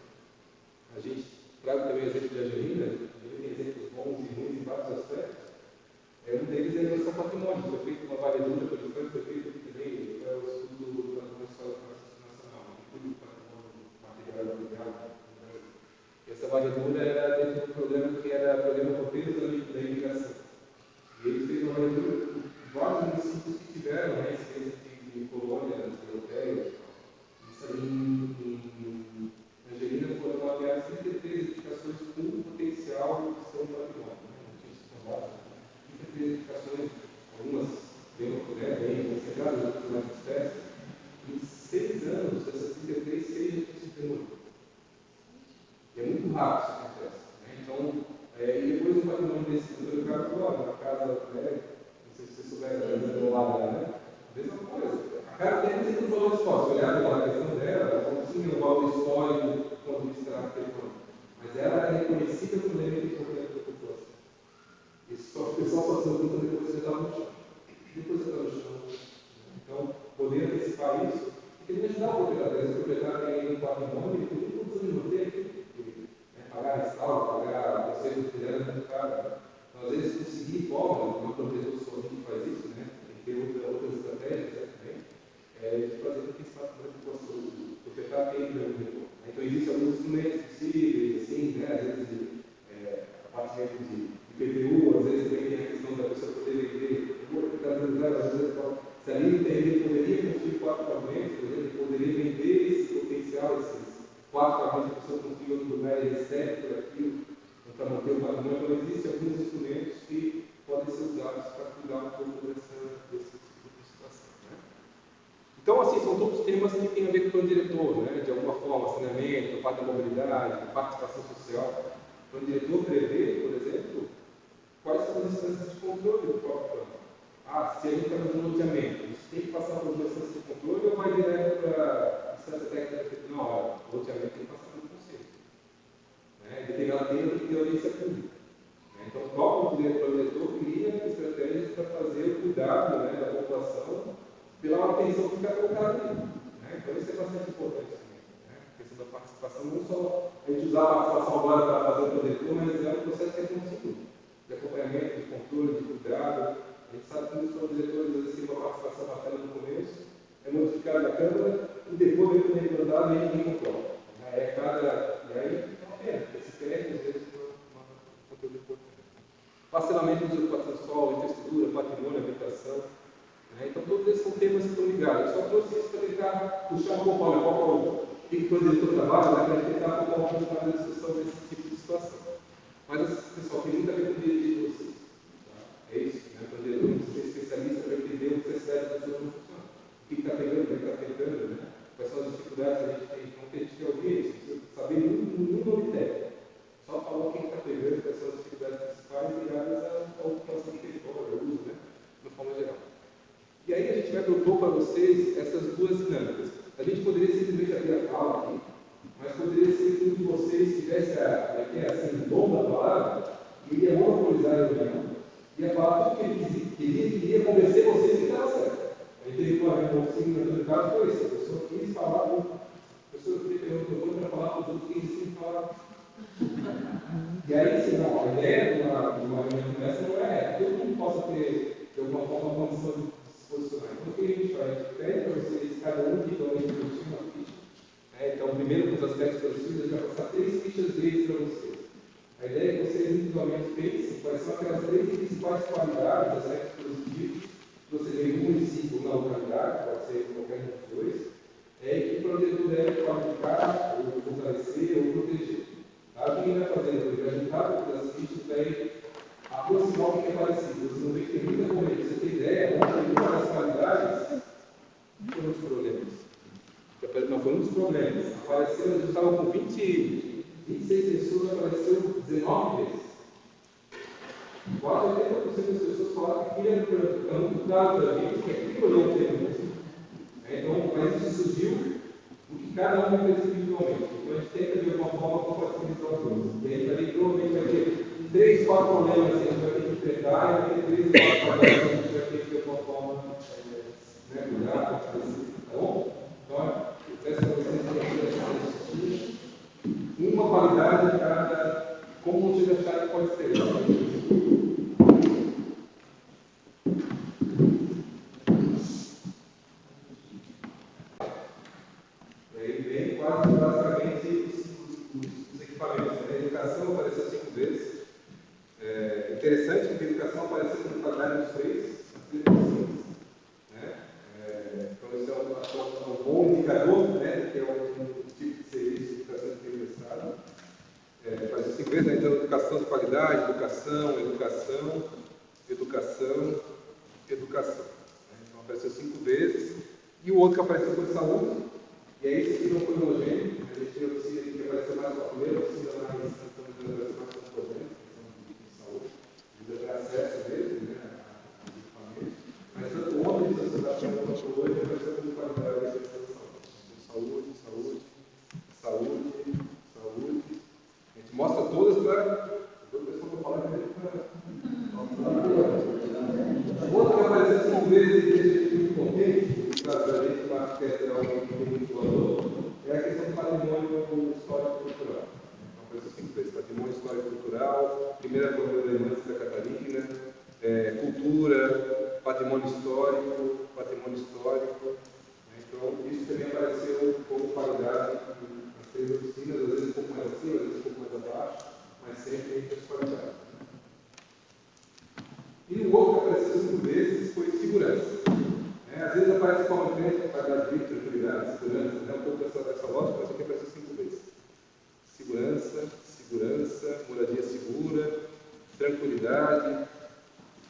A gente trago também o exemplo de Angelina, tem exemplos bons e ruins em vários aspectos. Um deles é a nossa patrimônio, foi feito uma varredura, por exemplo, foi feito aqui também, o estudo da Escola Nacional, estudo do patrimônio material e material. Essa varredura era dentro do programa que era o programa Roteiro da Imigração. E eles fez uma varredura por vários municípios que tiveram experiência de colônias europeias. Isso aí em Angelina foram mapeadas 33 edificações com potencial de gestão do patrimônio. Edificações, algumas bem concentradas, outras mais dispersas. Em 6 anos, essas 33, 6 já se terminou. E é muito rápido isso que acontece. Né? Então, e depois um patrimônio desse, o cara falou, uma casa, né? Não sei se vocês souberam, do lado, né? A mesma coisa. A casa tem que ter um valor histórico. Se olhar para a questão dela, ela não tinha um valor histórico do ponto de vista arquitetônico. Mas ela é reconhecida como elemento importante da população. O pessoal só se oculta depois que você está no chão. Depois você está no chão. Então, poder antecipar isso, porque ele ajudar o proprietário. Se o proprietário tem um patrimônio, ele tem todos os anos manter aquilo. Pagar restauro, pagar conselho de fizeram muito caro. Então, às vezes, conseguir forma, uma protetor sozinho faz isso, né? Tem que ter outras estratégias também, de fazer com que esse patrimônio possa o proprietário tenha um retorno. Então, existem alguns instrumentos possíveis, assim, né? Às vezes, a partir de PTU, às vezes também tem a questão da pessoa poder vender, às vezes, se ali ele poderia construir 4 pavimentos, por exemplo, ele poderia vender esse potencial, esses 4 pavimentos que a pessoa construiu no lugar, ele serve por aquilo, para manter o patrimônio. Então, existem alguns instrumentos que podem ser usados para cuidar um pouco desse tipo de situação. Né? Então, assim, são todos temas que têm a ver com o plano diretor, né? De alguma forma, saneamento, parte da mobilidade, participação social. O plano diretor prevê, por exemplo, quais são as instâncias de controle do próprio plano. Se a gente está fazendo um loteamento, isso tem que passar por uma instância de controle ou vai direto para a instância técnica? Não, o loteamento tem que passar pelo conselho. Né? Determinado tempo tem que ter audiência pública. Né? Então, o próprio diretor cria estratégias para fazer o cuidado, né, da população pela atenção que fica colocada ali. Né? Então, isso é bastante importante também. Né? A questão da participação, não só a gente usar a participação agora para fazer o plano diretor, mas é um processo que é contínuo. De acompanhamento, de controle, de cuidado. A gente sabe que muitos planos diretores, às vezes, têm uma participação bacana no começo, é modificado na Câmara, e depois, dentro da implantado, a gente controla. E aí, é uma pena, porque se perde, às vezes, uma controle importante. Parcelamento de ocupação do solo, infraestrutura, patrimônio, habitação. Né? Então, todos esses são temas que estão ligados. Eu só trouxe isso para tentar puxar um pouco, olha, qual é o que o plano diretor trabalha, né, para tentar focar um pouco mais na discussão desse tipo de situação. Mas, pessoal, tem muito a ver com o direito de vocês. É isso, né? O diretor precisa ser especialista para entender o processo da pessoa não funciona. O que está pegando, o que está afetando, né? Quais são as dificuldades que a gente tem. Então, tem que ouvir isso, precisa saber nenhum nome técnico. Só falar o que está pegando, quais são as dificuldades principais ligadas à ocupação do território, ao uso, né? De forma geral. E aí a gente vai propor para vocês essas duas dinâmicas. A gente poderia simplesmente abrir a fala aqui, mas poderia ser que um de vocês tivesse assim, o dom da palavra, e iria monopolizar a reunião. Ia falar tudo que ele queria convencer vocês que estava certo. Aí teve uma reunião no caso, foi isso. A pessoa quis falar, a pessoa perguntou para falar para os outros que eles tinham que falar. E aí, se não, a ideia de uma reunião como essa não é que todo mundo possa ter, de alguma forma, uma condição de se posicionar. Então, o que a gente faz? A gente pede para vocês, cada um que também produzir uma ficha. Então, primeiro, com os aspectos produzidos, a gente vai passar 3 fichas deles para vocês. A ideia é que vocês individualmente pensem quais são aquelas 3 principais qualidades, aspectos positivos, que você vê no município ou na localidade, pode ser qualquer um dos dois, e que o projeto deve qualificar, ou fortalecer, ou proteger. Tá? O que a gente vai fazer? Ele vai juntar das fichas, vai aproximar o que é parecido. Vocês vão ver que tem muita corrente. Você tem ideia, uma das qualidades, foi um dos problemas. Não, foi um dos problemas. Apareceu, a gente estava com 26 pessoas, apareceu 19 vezes. Quase 80% das pessoas falaram que queriam fica muito claro para a gente que aquilo ali é um tema mesmo. Então, mas isso surgiu do que cada um fez individualmente. Então, a gente tenta, de alguma forma, compatibilizar os dois. E aí, ali, provavelmente, vai ter 3, 4 problemas que a gente vai ter que enfrentar, e vai ter 3, 4 problemas que a gente vai ter que, de alguma forma, cuidar, tá bom? Então, eu peço para vocês que uma qualidade de cada, como vocês acharem que pode ser. E aí vem quase basicamente os equipamentos. A educação apareceu 5 vezes. É interessante que a educação apareceu no quadrado dos 3, né? Então, isso é um bom indicador, né, que é um tipo de serviço que está sendo prestado. Apareceu 5 vezes, né? Então, educação de qualidade, educação, educação, educação, educação. Então, apareceu 5 vezes. E o outro que apareceu foi saúde. E aí, esse aqui não foi homogêneo. A gente tem a oficina que apareceu mais para a primeira oficina, mais componentes, de saúde, de acesso mesmo, né, a equipamentos. Mas tanto ontem, sociedade quanto hoje, apareceu como qualidade da saúde. Saúde. A gente mostra todas para o pessoal não falar mesmo para outro que apareceu 5 vezes e deixa a gente muito contente, para a gente lá que é algo muito valor, é a questão do patrimônio histórico-cultural. Então, apareceu 5 vezes: patrimônio histórico-cultural, primeira coluna da irmã Santa Catarina, cultura, patrimônio histórico. Então, isso também apareceu como qualidade nas 3 oficinas, às vezes um pouco mais acima, às vezes um pouco mais abaixo, mas sempre entre as qualidades. E o outro que apareceu 5 vezes foi segurança. Às vezes aparece como diferente a qualidade de vida, tranquilidade, segurança, um pouco dessa lógica, mas aqui apareceu 5 vezes. Segurança, moradia segura, tranquilidade,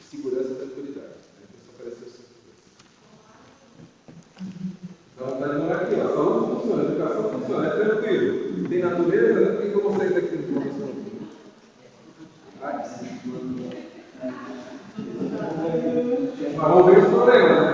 segurança e tranquilidade. Isso apareceu 5 vezes. Então, está de aqui, ó. Saúde funciona, educação funciona, é tranquilo. Tem natureza, não tem como sair daqui do professor. Vamos ver os problemas, né?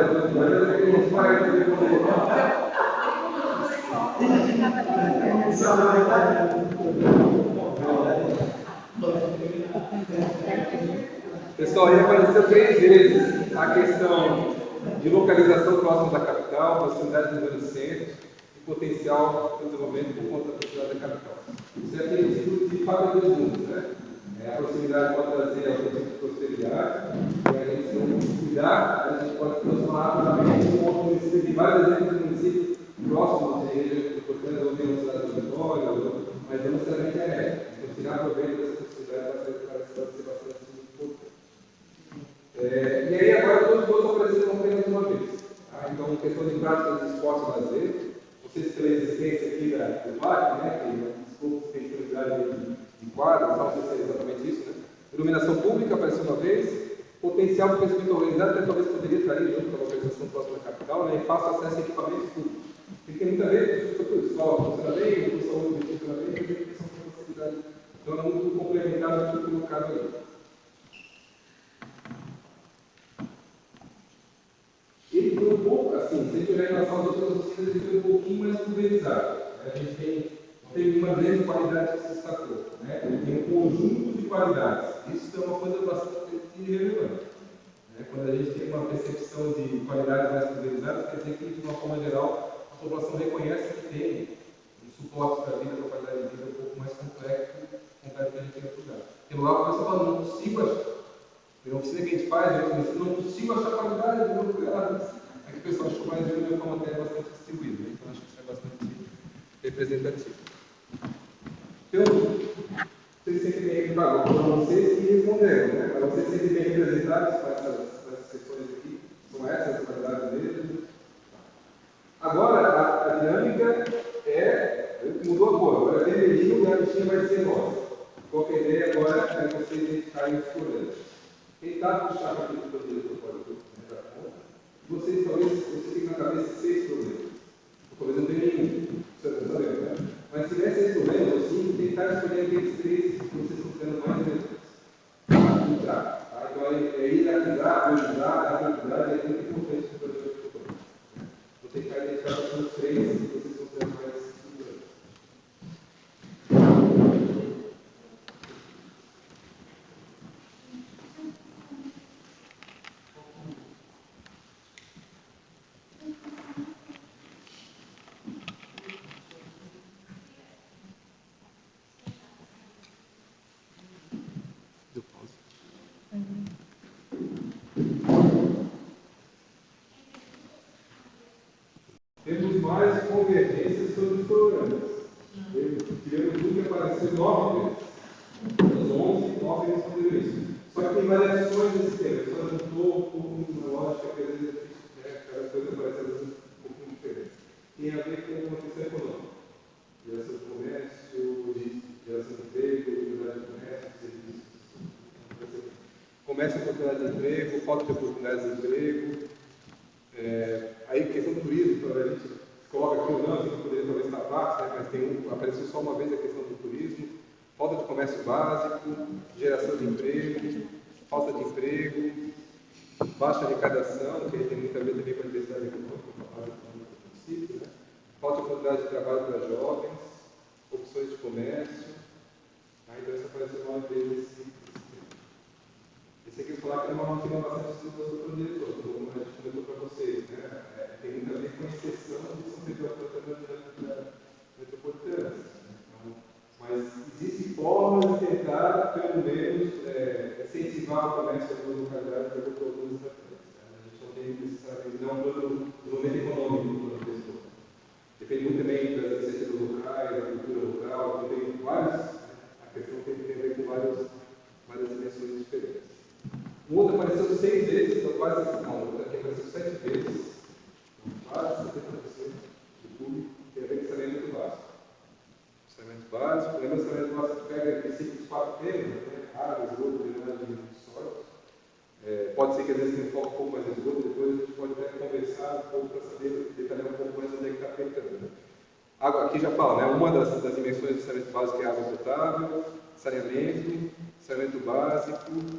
Pessoal, aí apareceu 3 vezes a questão de localização próxima da capital, proximidade dos grandes centros e potencial de desenvolvimento por conta da proximidade da capital. Isso é aquele tipo de fato dos mundos, né? A proximidade pode trazer algum tipo de prosperidade, e a gente, se não cuidar, a gente pode transformar rapidamente um outro município de vários exemplos de municípios próximos, de igreja importante, ou de uma cidade do Vitória, mas não necessariamente é médio. Então, tirar proveito dessa proximidade vai ser bastante importante. E aí, agora, todos os outros apareceram apenas uma vez. Então, questão de práticas de esporte e lazer, vocês pela existência aqui do parque, né, que tem disponibilidade de quadras, não sei se é exatamente isso, né? Iluminação pública apareceu uma vez, potencial para crescimento organizado, até talvez poderia estar aí junto com a localização próxima da capital, né, e fácil acesso a equipamentos públicos. Tem muita ver com tudo, escola funciona bem, o saúde funciona bem, e a educação tem facilidade. Então é muito complementar o que foi colocado ali. Ele foi um pouco assim, se a gente olhar em relação às outras oficinas, ele foi um pouquinho mais pulverizado. A gente não tem uma grande qualidade que se destacou. Né? Ele tem um conjunto de qualidades. Isso é uma coisa bastante relevante. Quando a gente tem uma percepção de qualidades mais pulverizadas, quer dizer que, de uma forma geral, a população reconhece que tem um suporte para a vida, para a qualidade de vida um pouco mais complexo que a gente tem que lugar. Pelo lado, o pessoal fala, não consigo achar. Tem uma oficina que a gente faz, eu não consigo achar qualidade, não cuidado. Aqui o pessoal achou mais de uma forma até bastante distribuída, né? Então acho que isso é bastante representativo. Então, vocês sempre bem foram vocês que responderam, né? Para vocês serem bem representados para essas sessões aqui, são essas as qualidades deles. Agora, a dinâmica mudou a cor, agora é vermelhinho e a bichinha vai ser rosa. Qual que é a ideia agora é vocês identificarem os problemas. Quem está puxando aqui do diretor pode dar conta, vocês talvez tenham na cabeça 6 problemas. Talvez não tenha nenhum, você não sabe, né? Mas se tiver 6 problemas, ou 5, tentar escolher aqueles 3 que vocês estão tendo mais relevantes. Então é hierarquizar, priorizar, dar prioridade muito importante no projeto de futuro. Vou tentar identificar os três que vocês consideram mais estruturantes. Temos mais convergências sobre os programas. Tivemos um que apareceu 9 vezes. Os 11, 9 responderam isso. Só que tem variações desse tema. Só juntou um pouco uma lógica que às vezes é difícil, né? Cada coisa aparece às vezes um pouquinho diferente. Tem a ver com uma questão econômica. Geração de comércio, geração de emprego, oportunidade de comércio, serviços. Comércio e oportunidade de emprego, falta de oportunidades de emprego. Aí, questão do turismo, a gente coloca aqui ou não, assim, poderia talvez estar fácil, né? Mas apareceu só uma vez a questão do turismo, falta de comércio básico, geração de emprego, falta de emprego, baixa arrecadação, que aí tem muito a ver também com a diversidade econômica, do município, né? Falta de oportunidade de trabalho para jovens, opções de comércio. Então, isso apareceu 9 vezes. Esse aqui eu falar que é uma tem bastante estudo para o diretor, como a gente comentou para vocês, né? Tem muito a ver com a exceção de São Pedro metropolitanas. Então, mas existem formas de tentar, pelo menos, incentivar o comércio das duas localidades para as duas estratégias. A gente não tem necessariamente um plano de desenvolvimento econômico do plano pessoa. Depende muito também das iniciativas locais, da cultura local, então tem vários, a questão tem a ver com várias dimensões diferentes. O outro apareceu 6 vezes, então quase não, o outro aqui apareceu 7 vezes, então quase 70% do público tem a ver com saneamento básico. Saneamento básico, lembra que o saneamento básico pega princípios 4 temas, né? Água, esgoto, drenagem e sólidos. Pode ser que às vezes tenha um foco um pouco mais de esgoto, depois a gente pode até conversar um pouco para saber, detalhar um pouco mais onde é que está afetando. Água, aqui já fala, né? Uma das dimensões do saneamento básico é água potável, saneamento básico.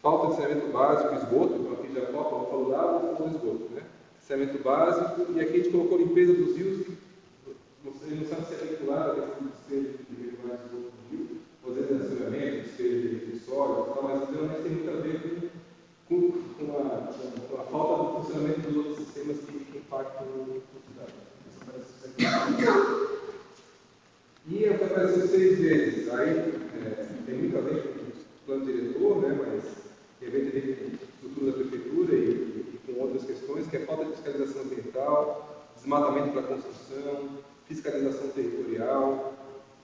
Falta de saneamento básico, esgoto, então aqui já falta, vamos falar da água, vamos falar do esgoto, né? Saneamento básico, e aqui a gente colocou limpeza dos rios, não sabe se é vinculado a questão do despejo de regulares de esgoto no rio, ou às vezes é saneamento, despejo de sólidos, mas geralmente tem muito a ver com a falta do funcionamento dos outros sistemas que impactam o cidade. E o que apareceu 6 vezes, aí tem muito a ver com o plano diretor, né, mas tem a ver com a estrutura da prefeitura e com outras questões, que é falta de fiscalização ambiental, desmatamento para construção, fiscalização territorial,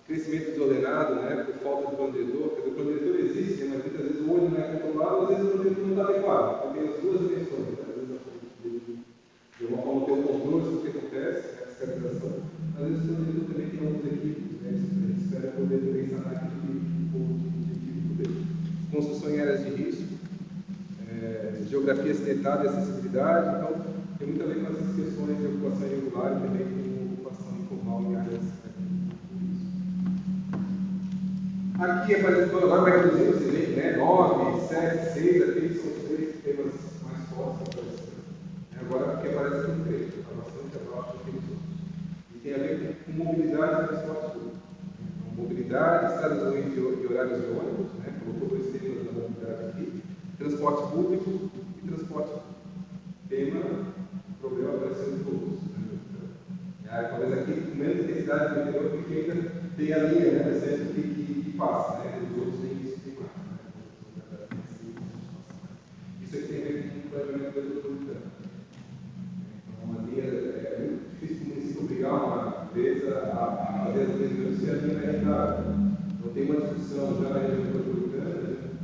crescimento desordenado, né, por falta de plano diretor. Quer dizer, o plano diretor existe, mas muitas vezes o olho não é controlado, às vezes o plano diretor não está adequado. Então tem as duas dimensões, né? Às vezes de uma forma ter o controle sobre o que acontece, a fiscalização. Às vezes o plano diretor também tem alguns equipes, né? A gente espera poder também sanar aquele tipo de equipe dele. Construção em áreas de risco, geografia acidentada e acessibilidade. Então, tem muito a ver com essas questões de ocupação irregular e também com ocupação informal em áreas de risco. Aqui apareceu, agora vai reduzir, vocês veem, né? 9, 7, 6, aqueles são os 3 temas mais fortes que apareceram. Agora aqui aparece com 3, está bastante abaixo daqueles outros. E tem a ver com mobilidade e transporte público. Então, mobilidade, estradas ruins e horários de ônibus, né? Colocou 2 temas da mobilidade aqui. Transporte público e transporte público. Tema, problema aparecendo todos. Talvez aqui com menos intensidade do interior, porque ainda tem a linha, né? Excesso que passa, né? Os outros nem isso tem mais, né? Isso aqui tem a ver com o planejamento metropolitano. Então, a linha é muito difícil para o município obrigar uma empresa a fazer as medidas se a linha é rentável. Então, tem uma discussão já na região metropolitana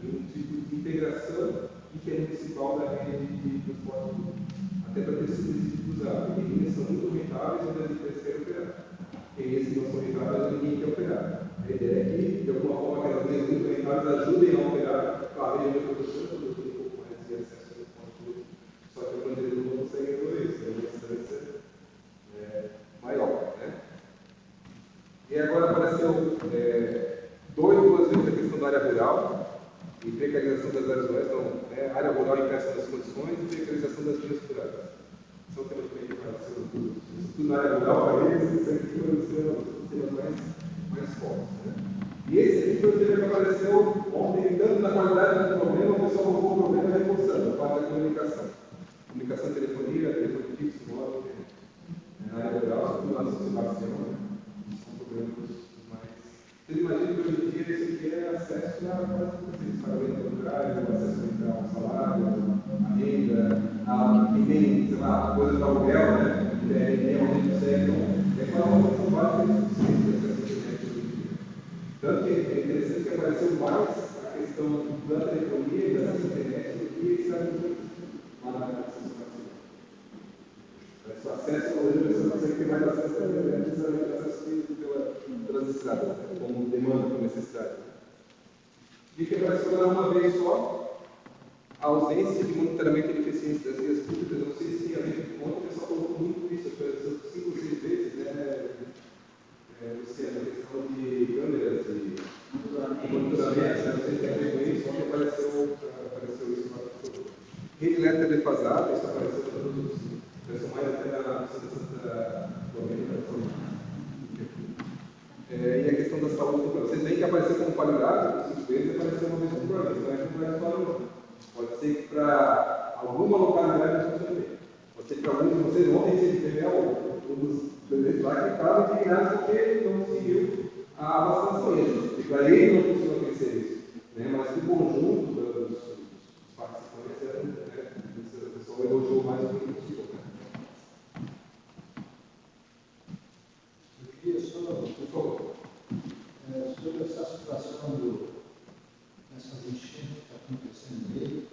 de um tipo de integração intermunicipal da rede de transporte público. Até para ter esse princípio usado. Tem linhas que são muito rentáveis e as empresas querem operar. Tem esses que não são rentáveis e ninguém quer operar. A ideia é que, de alguma forma, aquelas linhas muito rentáveis ajudem a operar a rede metropolitana, para ter um pouco mais de acesso ao transporte público. Só que o plano diretor não consegue resolver isso, é uma distância maior. Né? E agora apareceu 2 vezes a questão da área rural. E precarização das áreas rurais, então, área rural em péssimas condições e precarização das linhas rurais. São temas que apareceram tudo na área rural para eles, isso aqui apareceu temas mais fortes. Né? E esse aqui foi o tema que apareceu ontem, tanto na qualidade do problema, o pessoal colocou o problema reforçando, a parte da comunicação. Comunicação, telefonia, telefone fixo, móvel, na área rural, sobretudo na aproximação, né? São problemas mais. Vocês imaginam que hoje em dia isso aqui é acesso a quase tudo isso, pagamento bancário, acesso ao salário, a renda, quem tem, sei lá, coisa do aluguel, né? Tem onde consegue, então, é quase uma função básica de suficiência dessa internet hoje em dia. Tanto que é interessante que apareceu mais a questão da telefonia e dessa internet do que está lá na associação. O acesso hoje, a pessoa consegue ter mais acesso à internet, necessariamente acesso físico pelas estradas, como demanda, como necessidade. E que apareceu lá uma vez só a ausência de monitoramento de eficiência das vias públicas. Eu não sei se a gente conta, o pessoal colocou muito isso, apareceu 5 ou 6 vezes, né? Luciano, a questão de câmeras e monitoramento, não sei se tem a ver com isso, ontem apareceu isso lá no todo. Rede elétrica defasada, isso apareceu para todos os. Apareceu mais até na Santa Domingo. E a questão da saúde, vocês veem que apareceu como qualidade, 5 vezes apareceu uma vez por ano, então não é só não. Pode ser que para alguma localidade não funcione bem. Pode ser que para alguns de vocês ontem vocês tiveram um dos bebês lá que estavam indignados porque não conseguiu a vacinação. E para ele não funcionou aquele serviço. Né? Mas o conjunto dos participantes, o pessoal elogiou mais do que possível. Eu queria só, por favor, sobre essa situação dessas enchentes que está acontecendo aí,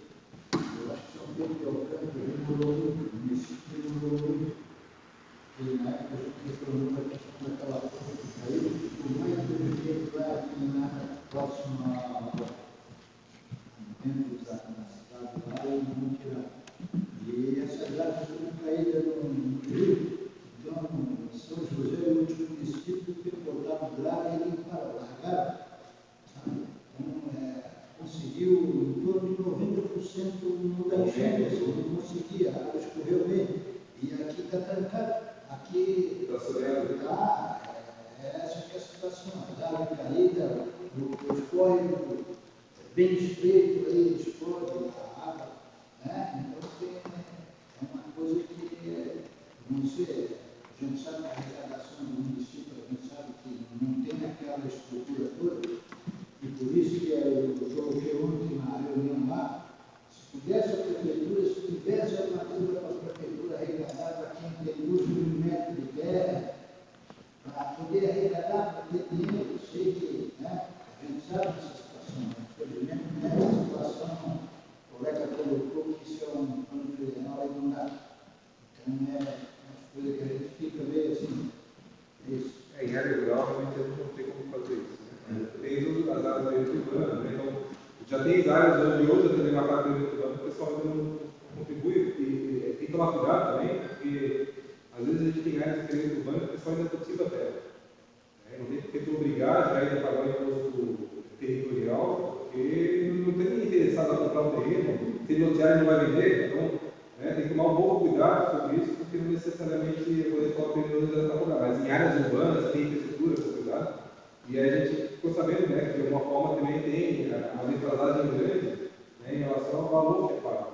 eu acho que São Pedro de Alcântara demorou muito, o município demorou muito, porque na época a gente reclamou da questão daquela coisa que caiu, por mais que eu fiquei lá aqui próximo ao dentro da cidade lá, eu não tirava. E essas águas foram caídas no rio, então São José é o último município que botaram grave e limparam, largaram. Então, conseguiu em torno de 90% no da enchente, não conseguia, a água escorreu bem. E aqui está trancado. Aqui está, essa que é a situação, as águas caídas, os córregos bem estreitos aí, explode a água. Né? Então, é uma coisa que, não sei, a gente sabe que a arrecadação do município, a gente sabe que não tem aquela estrutura toda, e por isso que eu coloquei ontem na reunião lá, se pudesse a prefeitura, se tivesse alternativa para a prefeitura arrecadar para quem tem uso de 1 metro de terra, para poder arrecadar, para ter dinheiro, eu sei que a gente sabe dessa situação, infelizmente nessa situação, o colega colocou que isso é um plano trienal e não dá. Então é uma coisa que a gente fica meio assim, isso. Em área rural, realmente a gente não tem como fazer isso. Né? Tem as áreas meio urbanas, né? Então, já tem as áreas onde hoje também na parte meio urbana, o pessoal ainda não contribui e tem que tomar cuidado também, porque às vezes a gente tem áreas de meio urbana que o pessoal ainda participa dela. Não tem porque tu obrigar já a pagar o imposto territorial, porque não tem ninguém interessado a comprar um terreno, se ele lotear ele não vai vender, então tem que tomar um pouco cuidado sobre isso, porque não necessariamente o eventual perigoso está por lá. Mas em áreas urbanas tem infraestrutura para cuidar, e a gente ficou sabendo que de alguma forma também tem a defasagem grande em relação ao valor que é pago.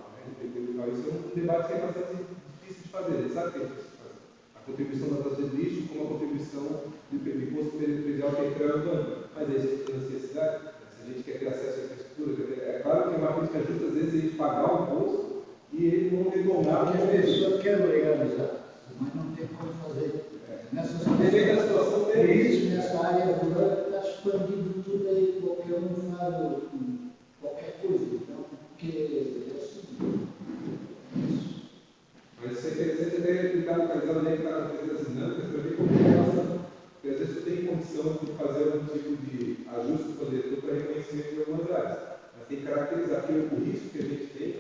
Isso é um debate que é bastante difícil de fazer, a gente sabe que é difícil de fazer. A contribuição da taxa de lixo com a contribuição do imposto predial territorial urbano. Mas aí a gente financia a cidade, se a gente quer ter acesso à infraestrutura, é claro que é uma crítica justa, às vezes a gente pagar o imposto e eles vão retornar. Porque a pessoa quer legalizar, mas não tem como fazer. Nessa situação por isso, nessa área rural está expandindo tudo aí, qualquer um faz qualquer coisa. Então, porque é assim. Mas isso é interessante até tentar localizar onde é que está acontecendo as dinâmicas para ver como funciona. Porque às vezes você tem condição de fazer algum tipo de ajuste do poder para reconhecimento de algumas áreas. Mas tem que caracterizar que o risco que a gente tem,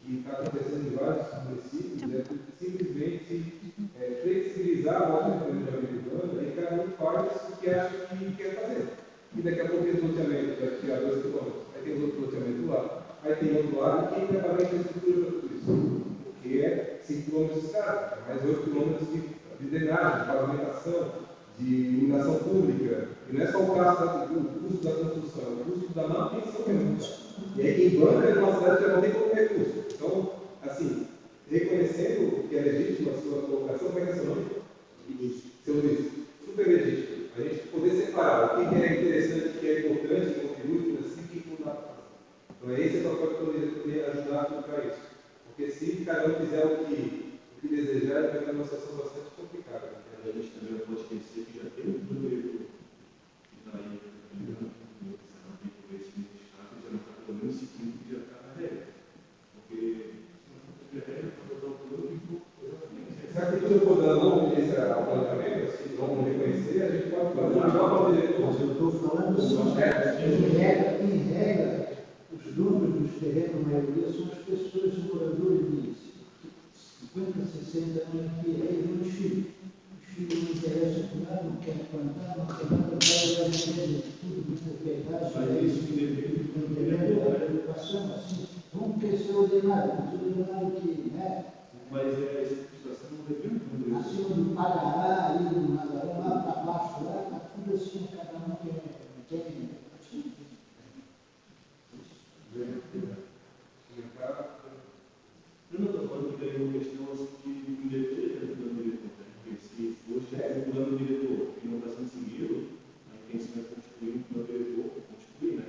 que está acontecendo em vários municípios, é simplesmente flexibilizar o órgão de planejamento urbano e cada um faz o que acha que quer fazer. E daqui a pouco tem loteamento, vai tirar 2 quilômetros, aí tem outro loteamento vai ter em outro lado, e quem vai pagar a infraestrutura para tudo isso? Porque é 5 km de estrada, mais 8 km de drenagem, de pavimentação, de iluminação pública. E não é só o custo da construção, é o custo da manutenção mesmo. E aí quem banca é uma cidade que já não tem como recurso. Então, assim, reconhecendo que é legítima a sua colocação, como é que é seu nome? Seu Luiz, super legítimo. A gente poder separar o que é interessante, o que é importante, contribui, assim, o que não dá para fazer. Então, esse é o papel que poder ajudar a colocar isso. Porque se cada um fizer o que desejar, vai ter uma situação bastante complicada. A gente também não pode esquecer que já tem um diretor que está aí, já não está pelo menos seguindo que já está na regra. Porque se não for a regra, para botar o plano, se a cultura for dar nome ao planejamento, se não reconhecer, a gente pode fazer uma nova diretor. Mas eu estou falando assim, em regra, os donos dos terrenos, a maioria, são as pessoas, os moradores de 50, 60 anos que aí vem os filhos. Os filhos não interessam por nada, não querem plantar, não querem nada, vai vender tudo de propriedade, é isso que entendendo a educação, assim, vamos crescer ordenado, mas ordenado que, né? mas essa situação não depende do Acima do Paraná, ali no Maranhão, lá para baixo, lá, está tudo assim, cada um tem assim. Eu não estou falando que tem uma questão de diretor, porque se fosse um plano diretor que não está sendo seguido, aí quem se vai construir um plano diretor, construir, né?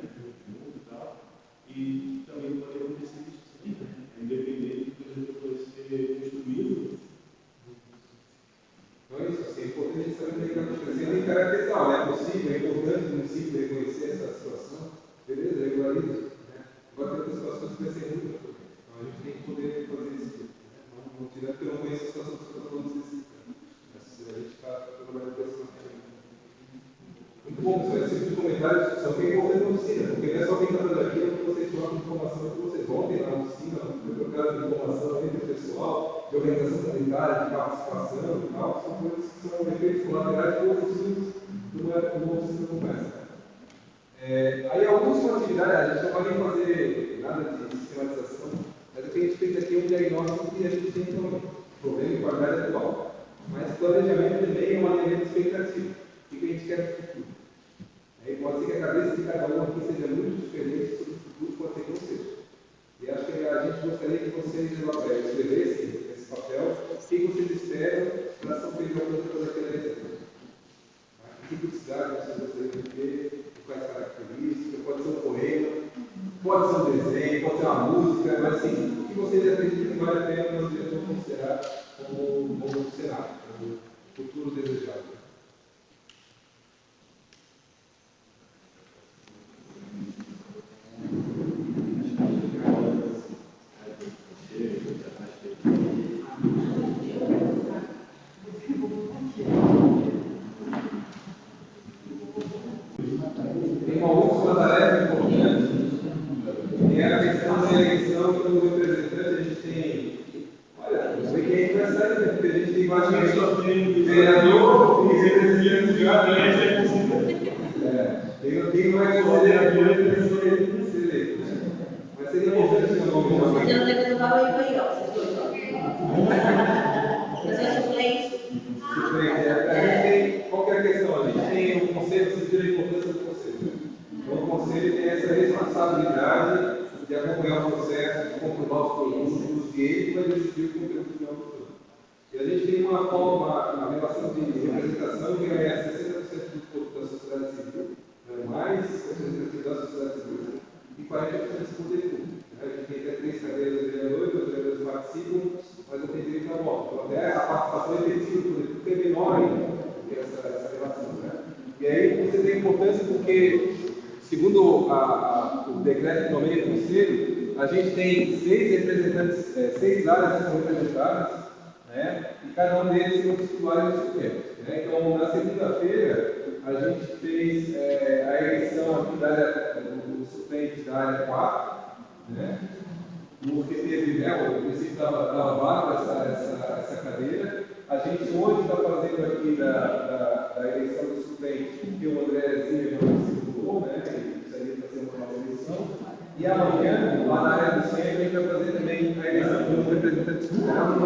Junto e tal. E também pode acontecer isso também, né? Independente do que vai ser construído. Então é isso, assim, é importante saber que está acontecendo em caráter tal, é possível, é importante o município reconhecer essa situação, beleza, regulariza. Né? Agora tem outras situações que vai ser muito importante. Então a gente tem que poder fazer isso. Né? Não tirando porque eu não conheço a situação que você está falando específica. Mas a gente está trabalhando com essa matéria. Muito bom, pessoal, esse tipo de comentário de discussão que é importante na oficina, porque não é só quem está fazendo aquilo que vocês trocam informação que vocês ontem na oficina, foi trocado de informação entre o pessoal, de organização sanitária, de participação e tal, são coisas que são efeitos colaterais de outros tipos de uma oficina como essa. Aí a última atividade, a gente não vai nem fazer nada de sistematização, mas o que a gente fez aqui é um diagnóstico que a gente tem também, problema de qualidade atual. Mas planejamento também é um alinhamento expectativo. O que a gente quer no futuro? Aí pode ser que a cabeça de cada um aqui seja muito diferente sobre o futuro, pode ser que não seja. E acho que a gente gostaria que vocês escrevessem esse papel, o que vocês esperam para São Pedro Leopoldo daquela região. Que tipo de cidade vocês gostariam de ter, quais características, pode ser um poema, pode ser um desenho, pode ser uma música, mas assim, o que vocês acreditam que vale a pena nós devemos considerar como cenário, como futuro desejado. Tem uma última tarefa importante, que é a questão da eleição do representante. A gente tem, olha, não sei quem é que vai sair, né? Porque a gente tem basicamente vereador e representante de quem não vai ser eleito. Mas seria importante que nós vamos Você não tem que levar o aí, ó. Você é suplente. a gente tem, qual que é a questão? A gente tem o conselho, vocês viram a importância do conselho. Então, o conselho tem essa responsabilidade de acompanhar o processo, de comprovar os produtos, e ele vai decidir o conteúdo final do produto. E a gente tem uma relação de representação que é 60% da sociedade civil, mais representatividade da sociedade civil, e 40% do poder público. A gente tem até 3 cadeiras de vereadores, os vereadores participam, mas não tem direito a voto. Então, até a participação efetiva do poder público é menor ainda do que essa relação. Né? E aí você tem importância porque, segundo o decreto que nomeia o conselho, a gente tem 6 representantes, 6 áreas que são representadas, né? E cada um deles tem um titular e um suplente. Né? Então, na segunda-feira, a gente fez a eleição aqui do suplente da área 4, né? Porque teve, né, o município estava vago essa cadeira. A gente hoje está fazendo aqui da eleição do suplente, porque o André Zinha não se mudou, né? E precisaria fazer uma nova eleição. E amanhã, lá na área do centro, a gente vai fazer também a eleição de um representante sindical.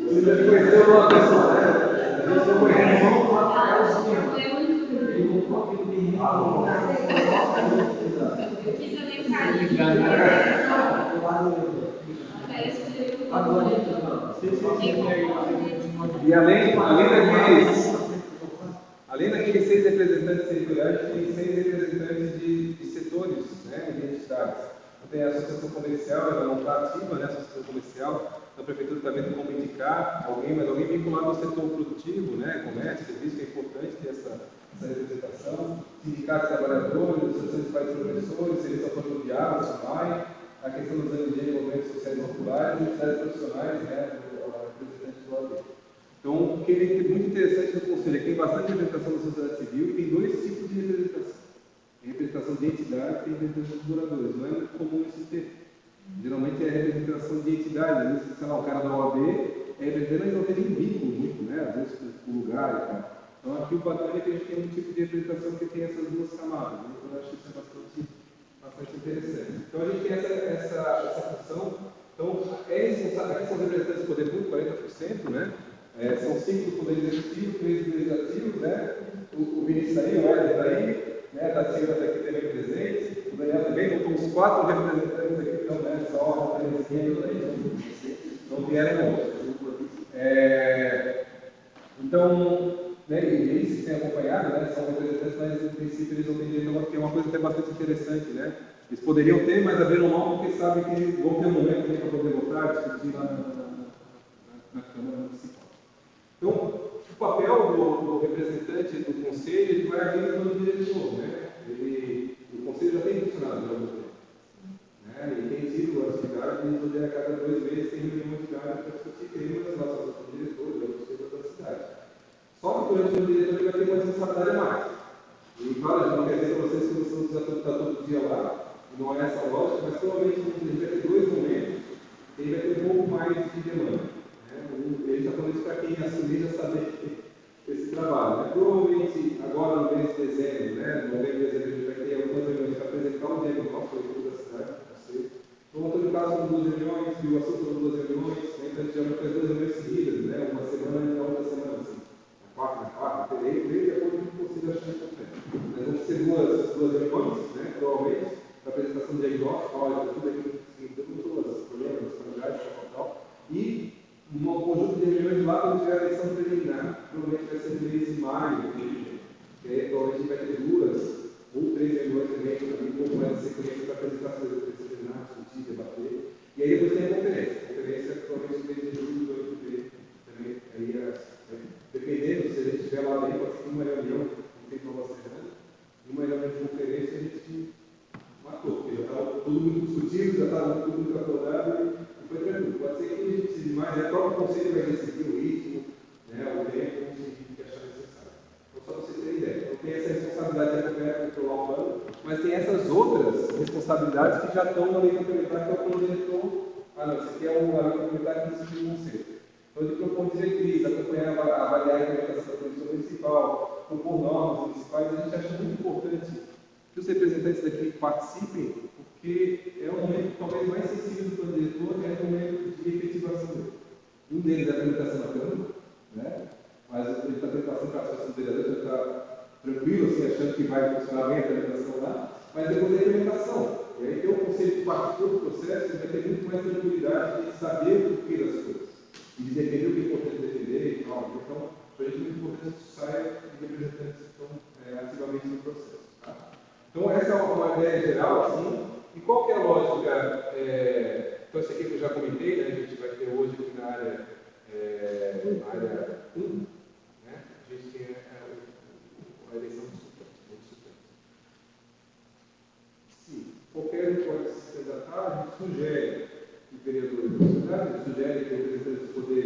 Você já conheceu uma pessoa, né? A gente não conhece. E além daqueles 6 representantes territoriais, tem 6 representantes de setores, né, identitários. Então, tem a associação comercial, ela não está ativa, né, a associação comercial, então a prefeitura está vendo como indicar alguém, mas alguém vinculado ao setor produtivo, né, comércio, serviço, que é importante ter essa representação, sindicatos de trabalhadores, associações de pais e professores, serviço autônomo de água, SUMAI, a questão dos ONG, movimentos sociais populares, entidades profissionais, né, representantes do OAB. Então, o que é muito interessante no Conselho é que tem bastante representação da sociedade civil e tem 2 tipos de representação. Tem representação de entidade e tem representação de moradores. Não é muito comum esse termo. Geralmente é representação de entidade. Às vezes, sei lá, o cara da OAB é representante, mas não tem um vínculo muito, né? Às vezes com o lugar e tal. Então, aqui o bacana é que a gente tem um tipo de representação que tem essas 2 camadas. Né? Então, eu acho que isso é bastante interessante. Então, a gente tem essa função. Então, aqui são representantes do poder público, 40%, né? São 5 do Poder Executivo, 3 do Legislativo, né? O Vinícius aí, o Éder está aí, né? A Tatiana está aqui também presente, o Daniel também, então uns 4 representantes aqui, então, né? Só não vieram outros. Então, né? E eles têm acompanhado, né? São representantes, mas no princípio eles não têm direito, que é uma coisa até bastante interessante, né? Eles poderiam ter, mas abriram mão porque sabem que eles vão ter um momento também para poder votar, discutir lá na Câmara Municipal. Então, o papel do representante do Conselho, ele vai agir no diretor, né? O Conselho já tem funcionado há algum tempo, né? E tem tido a atividade de a cada 2 meses tem reunião diária para discutir temas relacionados ao diretor e outros temas da cidade. Só que durante o diretor ele vai ter uma responsabilidade a mais. E claro, a gente não quer dizer para vocês que você não precisa estar todo dia lá, e não é essa lógica, mas provavelmente ele vai ter 2 momentos, ele vai ter um pouco mais de demanda. Ele já falou isso para quem assumir já saber esse trabalho. Né? Provavelmente, agora no mês de dezembro, né? Novembro e dezembro, a gente vai ter algumas reuniões para apresentar o diagnóstico da cidade. Então, todo caso, são 2 reuniões, e o assunto são 2 reuniões, né? Então a gente já faz 2 reuniões seguidas, né? Uma semana e outra semana, assim. Na quarta, de acordo com o que você achar importante. Mas vão ser duas reuniões, né? Provavelmente, para apresentação de diagnóstico, olha, tudo aquilo que todos os problemas, qualidade, tal. E um conjunto de reuniões lá quando tiver a eleição preliminar. Provavelmente vai ser no mês de maio, que aí provavelmente vai ter 2 ou 3 reuniões também, um pouco mais de sequência para apresentar as coisas preliminar, discutir, debater. E aí depois tem a conferência. A conferência provavelmente no mês de julho do ano que vem. Também, aí, dependendo, se a gente estiver lá dentro, pode ser uma reunião, não tem prova certa, uma reunião de conferência a gente matou, porque já estava tudo muito discutido, já estava tudo muito acordado e foi tranquilo. Pode ser que a gente precise mais, o próprio conselho vai decidir o ritmo, né, o tempo que achar necessário. Então, só para vocês terem ideia. Então, tem essa responsabilidade de acompanhar e controlar o plano, mas tem essas outras responsabilidades que já estão na lei complementar, que é o plano diretor. Ah, não, isso aqui é uma lei complementar que decide o conselho. Então, ele propõe diretriz, acompanhar, avaliar a implementação da Comissão Municipal, propor normas municipais. A gente acha muito importante que os representantes daqui participem, porque é o momento talvez mais sensível do plano diretor, é o momento de efetivação dele. Um deles é a implementação da Câmara, né? Mas ele está tendo bastante participação do vereador, já está tranquilo, assim, achando que vai funcionar bem a implementação lá, mas depois da implementação. E aí tem um conselho que participou do processo, ele vai ter muito mais tranquilidade de saber o porquê das coisas, e de defender o que é importante defender e tal. Então, para a gente é muito importante que isso saia de representantes que estão ativamente no processo. Tá? Então, essa é uma ideia geral, assim. E qual que é a lógica? Então, esse aqui que eu já comentei, né? A gente vai ter hoje aqui na área 1, né? A gente tem a eleição de suplentes. Se qualquer um pode se candidatar, a gente sugere que o vereador da sociedade, a gente sugere que o representante do poder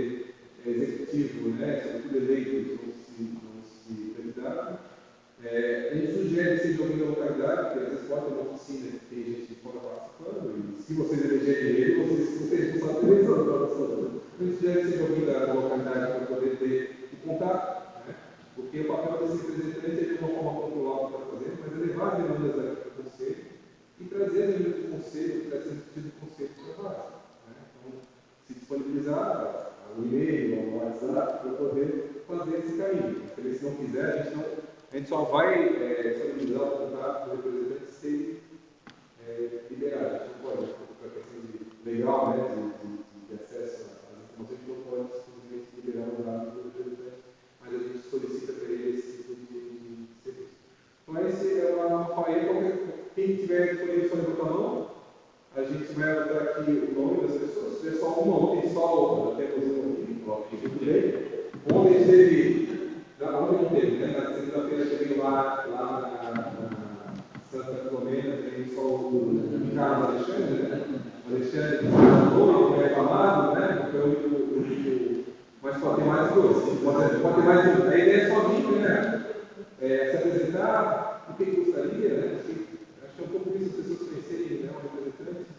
executivo, né? Sobretudo eleitos, não se candidatem. A gente sugere que seja alguém da localidade, porque às vezes pode ter uma oficina que tem gente de fora participando, e se vocês elegerem ele, vocês têm responsável pela eleição da pessoa. A gente sugere que seja alguém da localidade para poder ter o contato, né? Porque o papel desse representante é de uma forma controlada que está fazendo, mas ele e trazer as reuniões do conselho, trazer esse tipo de conselho para trabalhar. Né? Então, se disponibilizar o e-mail, o WhatsApp, para poder fazer esse caminho. Porque se não quiser, a gente só vai disponibilizar o contato do representante se liberar. A gente não pode, para questão de legal, né, de acesso às informações, a gente não pode simplesmente liberar o dado do representante, mas a gente solicita para ele esse tipo de serviço. Então, esse é uma faia. Quem tiver disponível só levantar a mão, a gente vai anotar aqui o nome das pessoas. Se tiver só uma, ontem só temos um aqui, ontem esteve, ontem não teve, né? Na segunda-feira teve lá na Santa Filomena, tem só o Carlos Alexandre, né? O Alexandre que foi reclamado, né? Foi o único. Mas pode ter mais dois. Pode ter mais um. A ideia é só vir, né? Se apresentar, o que gostaria, né? Acho que é um pouco isso, as pessoas conhecerem, né? Um representante.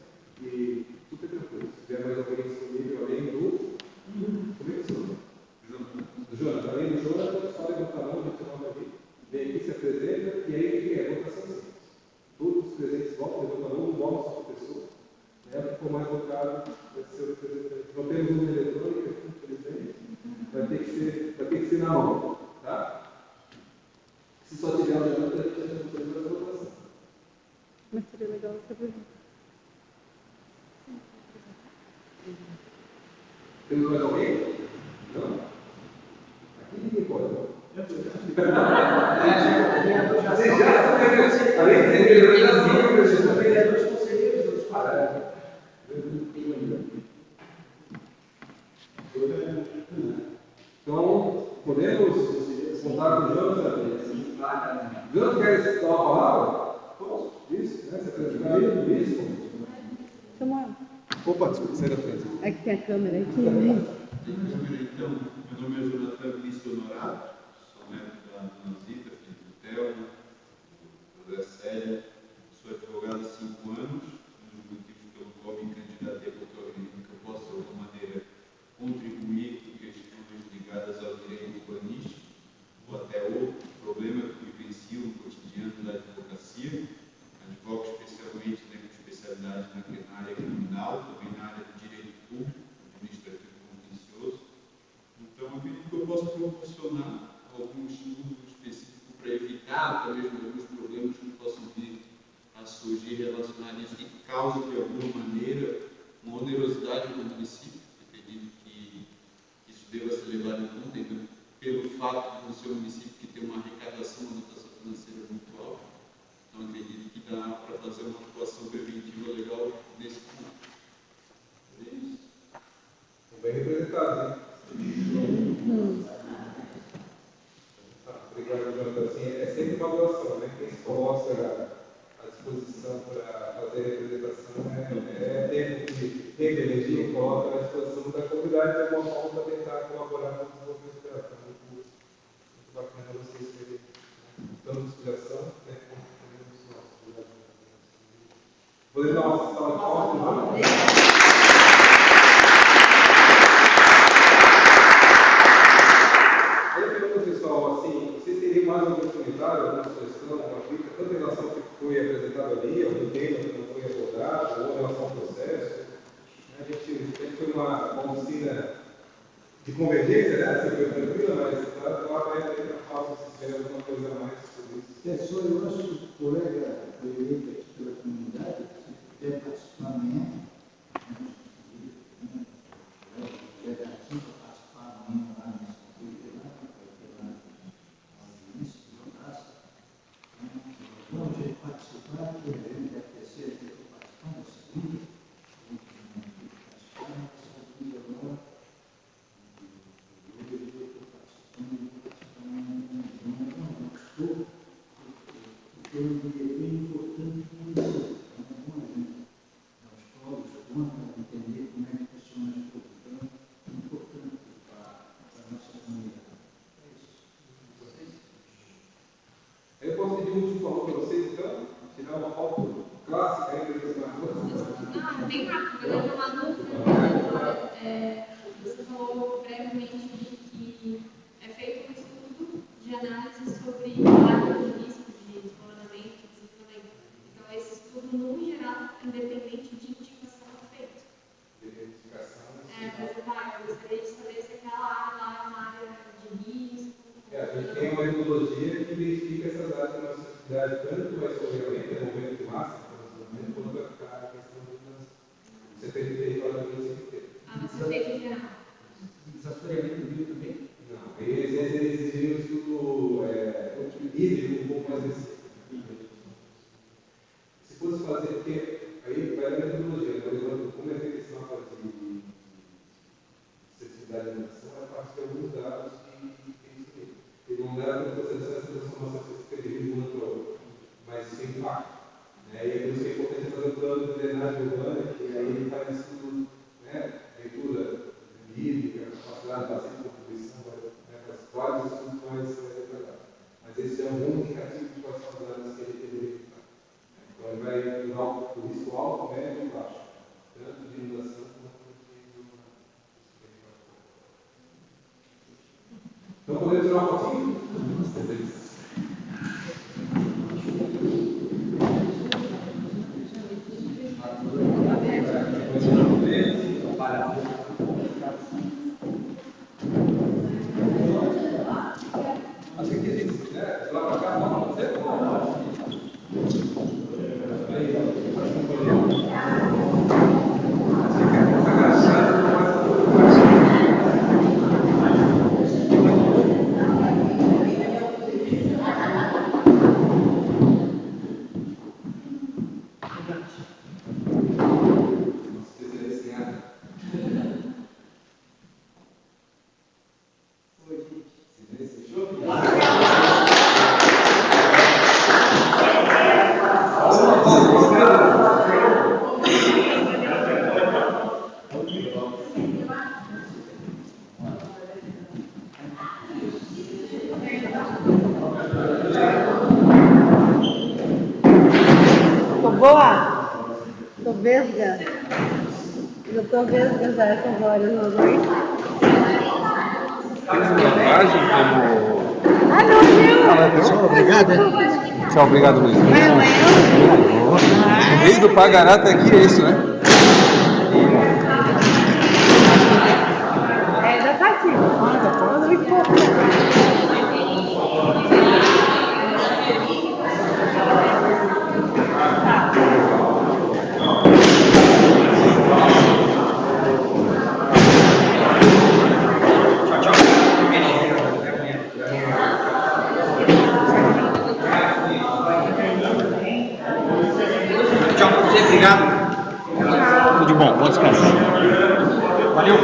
E super tranquilo. Se tiver mais alguém disponível, além do. Como é que chama? Jonathan. Além do Jonathan, só levantar a mão, a gente nota aqui. Vem aqui, se apresenta, e aí o que é? Votação simples. Todos os presentes votam, levantam a mão, não votam só por pessoa. O que for mais votado vai ser o representante. Não temos uma eletrônica, infelizmente. Vai ter que ser na mão. Tá? Se só tiver o Jonathan, a gente não precisa fazer a votação. Mas seria legal saber. Temos mais alguém? Não? Aqui ninguém pode. Vocês já são além de vereadores conselheiros dos parados. Então, podemos contar com o Jonathan? Jonathan, quer dar uma palavra? Isso, né? Você apresentar isso? Samuel. Opa, desculpa, sai da frente. É que tem a câmera aqui. Então, meu nome é Jonathan Vinícius Honorato, sou neto da Dona Zita, filho do Theo, do José Célia, sou advogado há 5 anos, um dos motivos pelo qual me candidatei, porque eu acredito que eu posso, de alguma maneira, contribuir com questões ligadas ao direito urbanístico, ou até outro problema que vivencio no cotidiano da advocacia. Advogo especialmente com especialidade na área criminal, também na área do direito público, administrativo contencioso. Então, eu acredito que eu posso proporcionar algum estudo específico para evitar, até mesmo, alguns problemas que possam vir a surgir relacionados a isso, que causam, de alguma maneira, uma onerosidade no município. Eu acredito que isso deva ser levado em conta, então, pelo fato de não ser um município que tem uma arrecadação, uma dotação financeira muito alta. Então, acredito que dá para fazer uma atuação preventiva legal nesse ponto. É isso. Bem representado, né? Obrigado, Jonathan. Assim, é sempre uma doação, né? Quem se coloca à disposição para fazer a representação é tempo que tem energia e coloca à disposição da comunidade de alguma forma para tentar colaborar com o desenvolvimento dela. Então, muito bacana vocês terem tanto inspiração, né? Como também os nossos. Obrigado. Podemos dar uma salva de palmas? Pessoal, assim, vocês teriam mais algum comentário, alguma sugestão, alguma crítica, tanto em relação ao que foi apresentado ali, algum tema que não foi abordado, ou em relação ao processo? A gente foi uma oficina de convergência, né? Assim, foi tranquila, mas está aberto aí para falar se tiver alguma coisa a mais sobre isso. Professor, eu acho que o colega foi eleito aqui pela comunidade, se puder participar amanhã, participar amanhã lá nesse vídeo lá, vamos participar, que a gente deve ter sido participando desse vídeo, foi um dia bem importante para nós, todos, entender como é que funciona as coisas. Então, é importante para a nossa comunidade. Eu posso pedir um último favor para vocês, então? Tirar uma foto clássica ainda desse Não, bem rápido, eu tenho uma dúvida. Você falou brevemente que é feito um estudo de análise sobre áreas de risco de desmoronamento, desenvolvimento. Então, esse estudo não tanto a escorregamento, é movimento de massa, quanto a questão das você tem território do município inteiro. Ah, mas é feito em geral. Desassoreamento do rio também? Não, aí eles exigiam um estudo hídrico um pouco mais recente. Se fosse fazer, porque aí vai a metodologia, por exemplo, como é feito esse mapa de sensibilidade de iluminação, é parte de alguns dados que tem isso. E não dá para fazer essa transformação específica de rio de um outro, mas sem impacto. E aí por isso que é importante fazer um plano de drenagem urbana, e aí ele faz estudo, leitura hídrica, capacidade de bastante contribuição, faz vários estudos mais detalhados. Mas esse é um bom indicativo de quais são as áreas que ele deveria ficar. Então ele vai dar o risco alto, médio e baixo, tanto de inundação quanto de então podemos tirar uma fotinho? Acho que aqui a gente, lá para cá, não pode ser? Tô boa? Tô vesga. Eu tô vesga já essas horas, não aguento. Imagem como. Ah, não, viu? Obrigado. Tchau, obrigado, Luiz. Vai amanhã? O meio do Pagará até aqui é isso, né? É, ainda tá aqui. Olha, muito pouco. Tchau, obrigado. Tudo de bom, bom descanso. Valeu.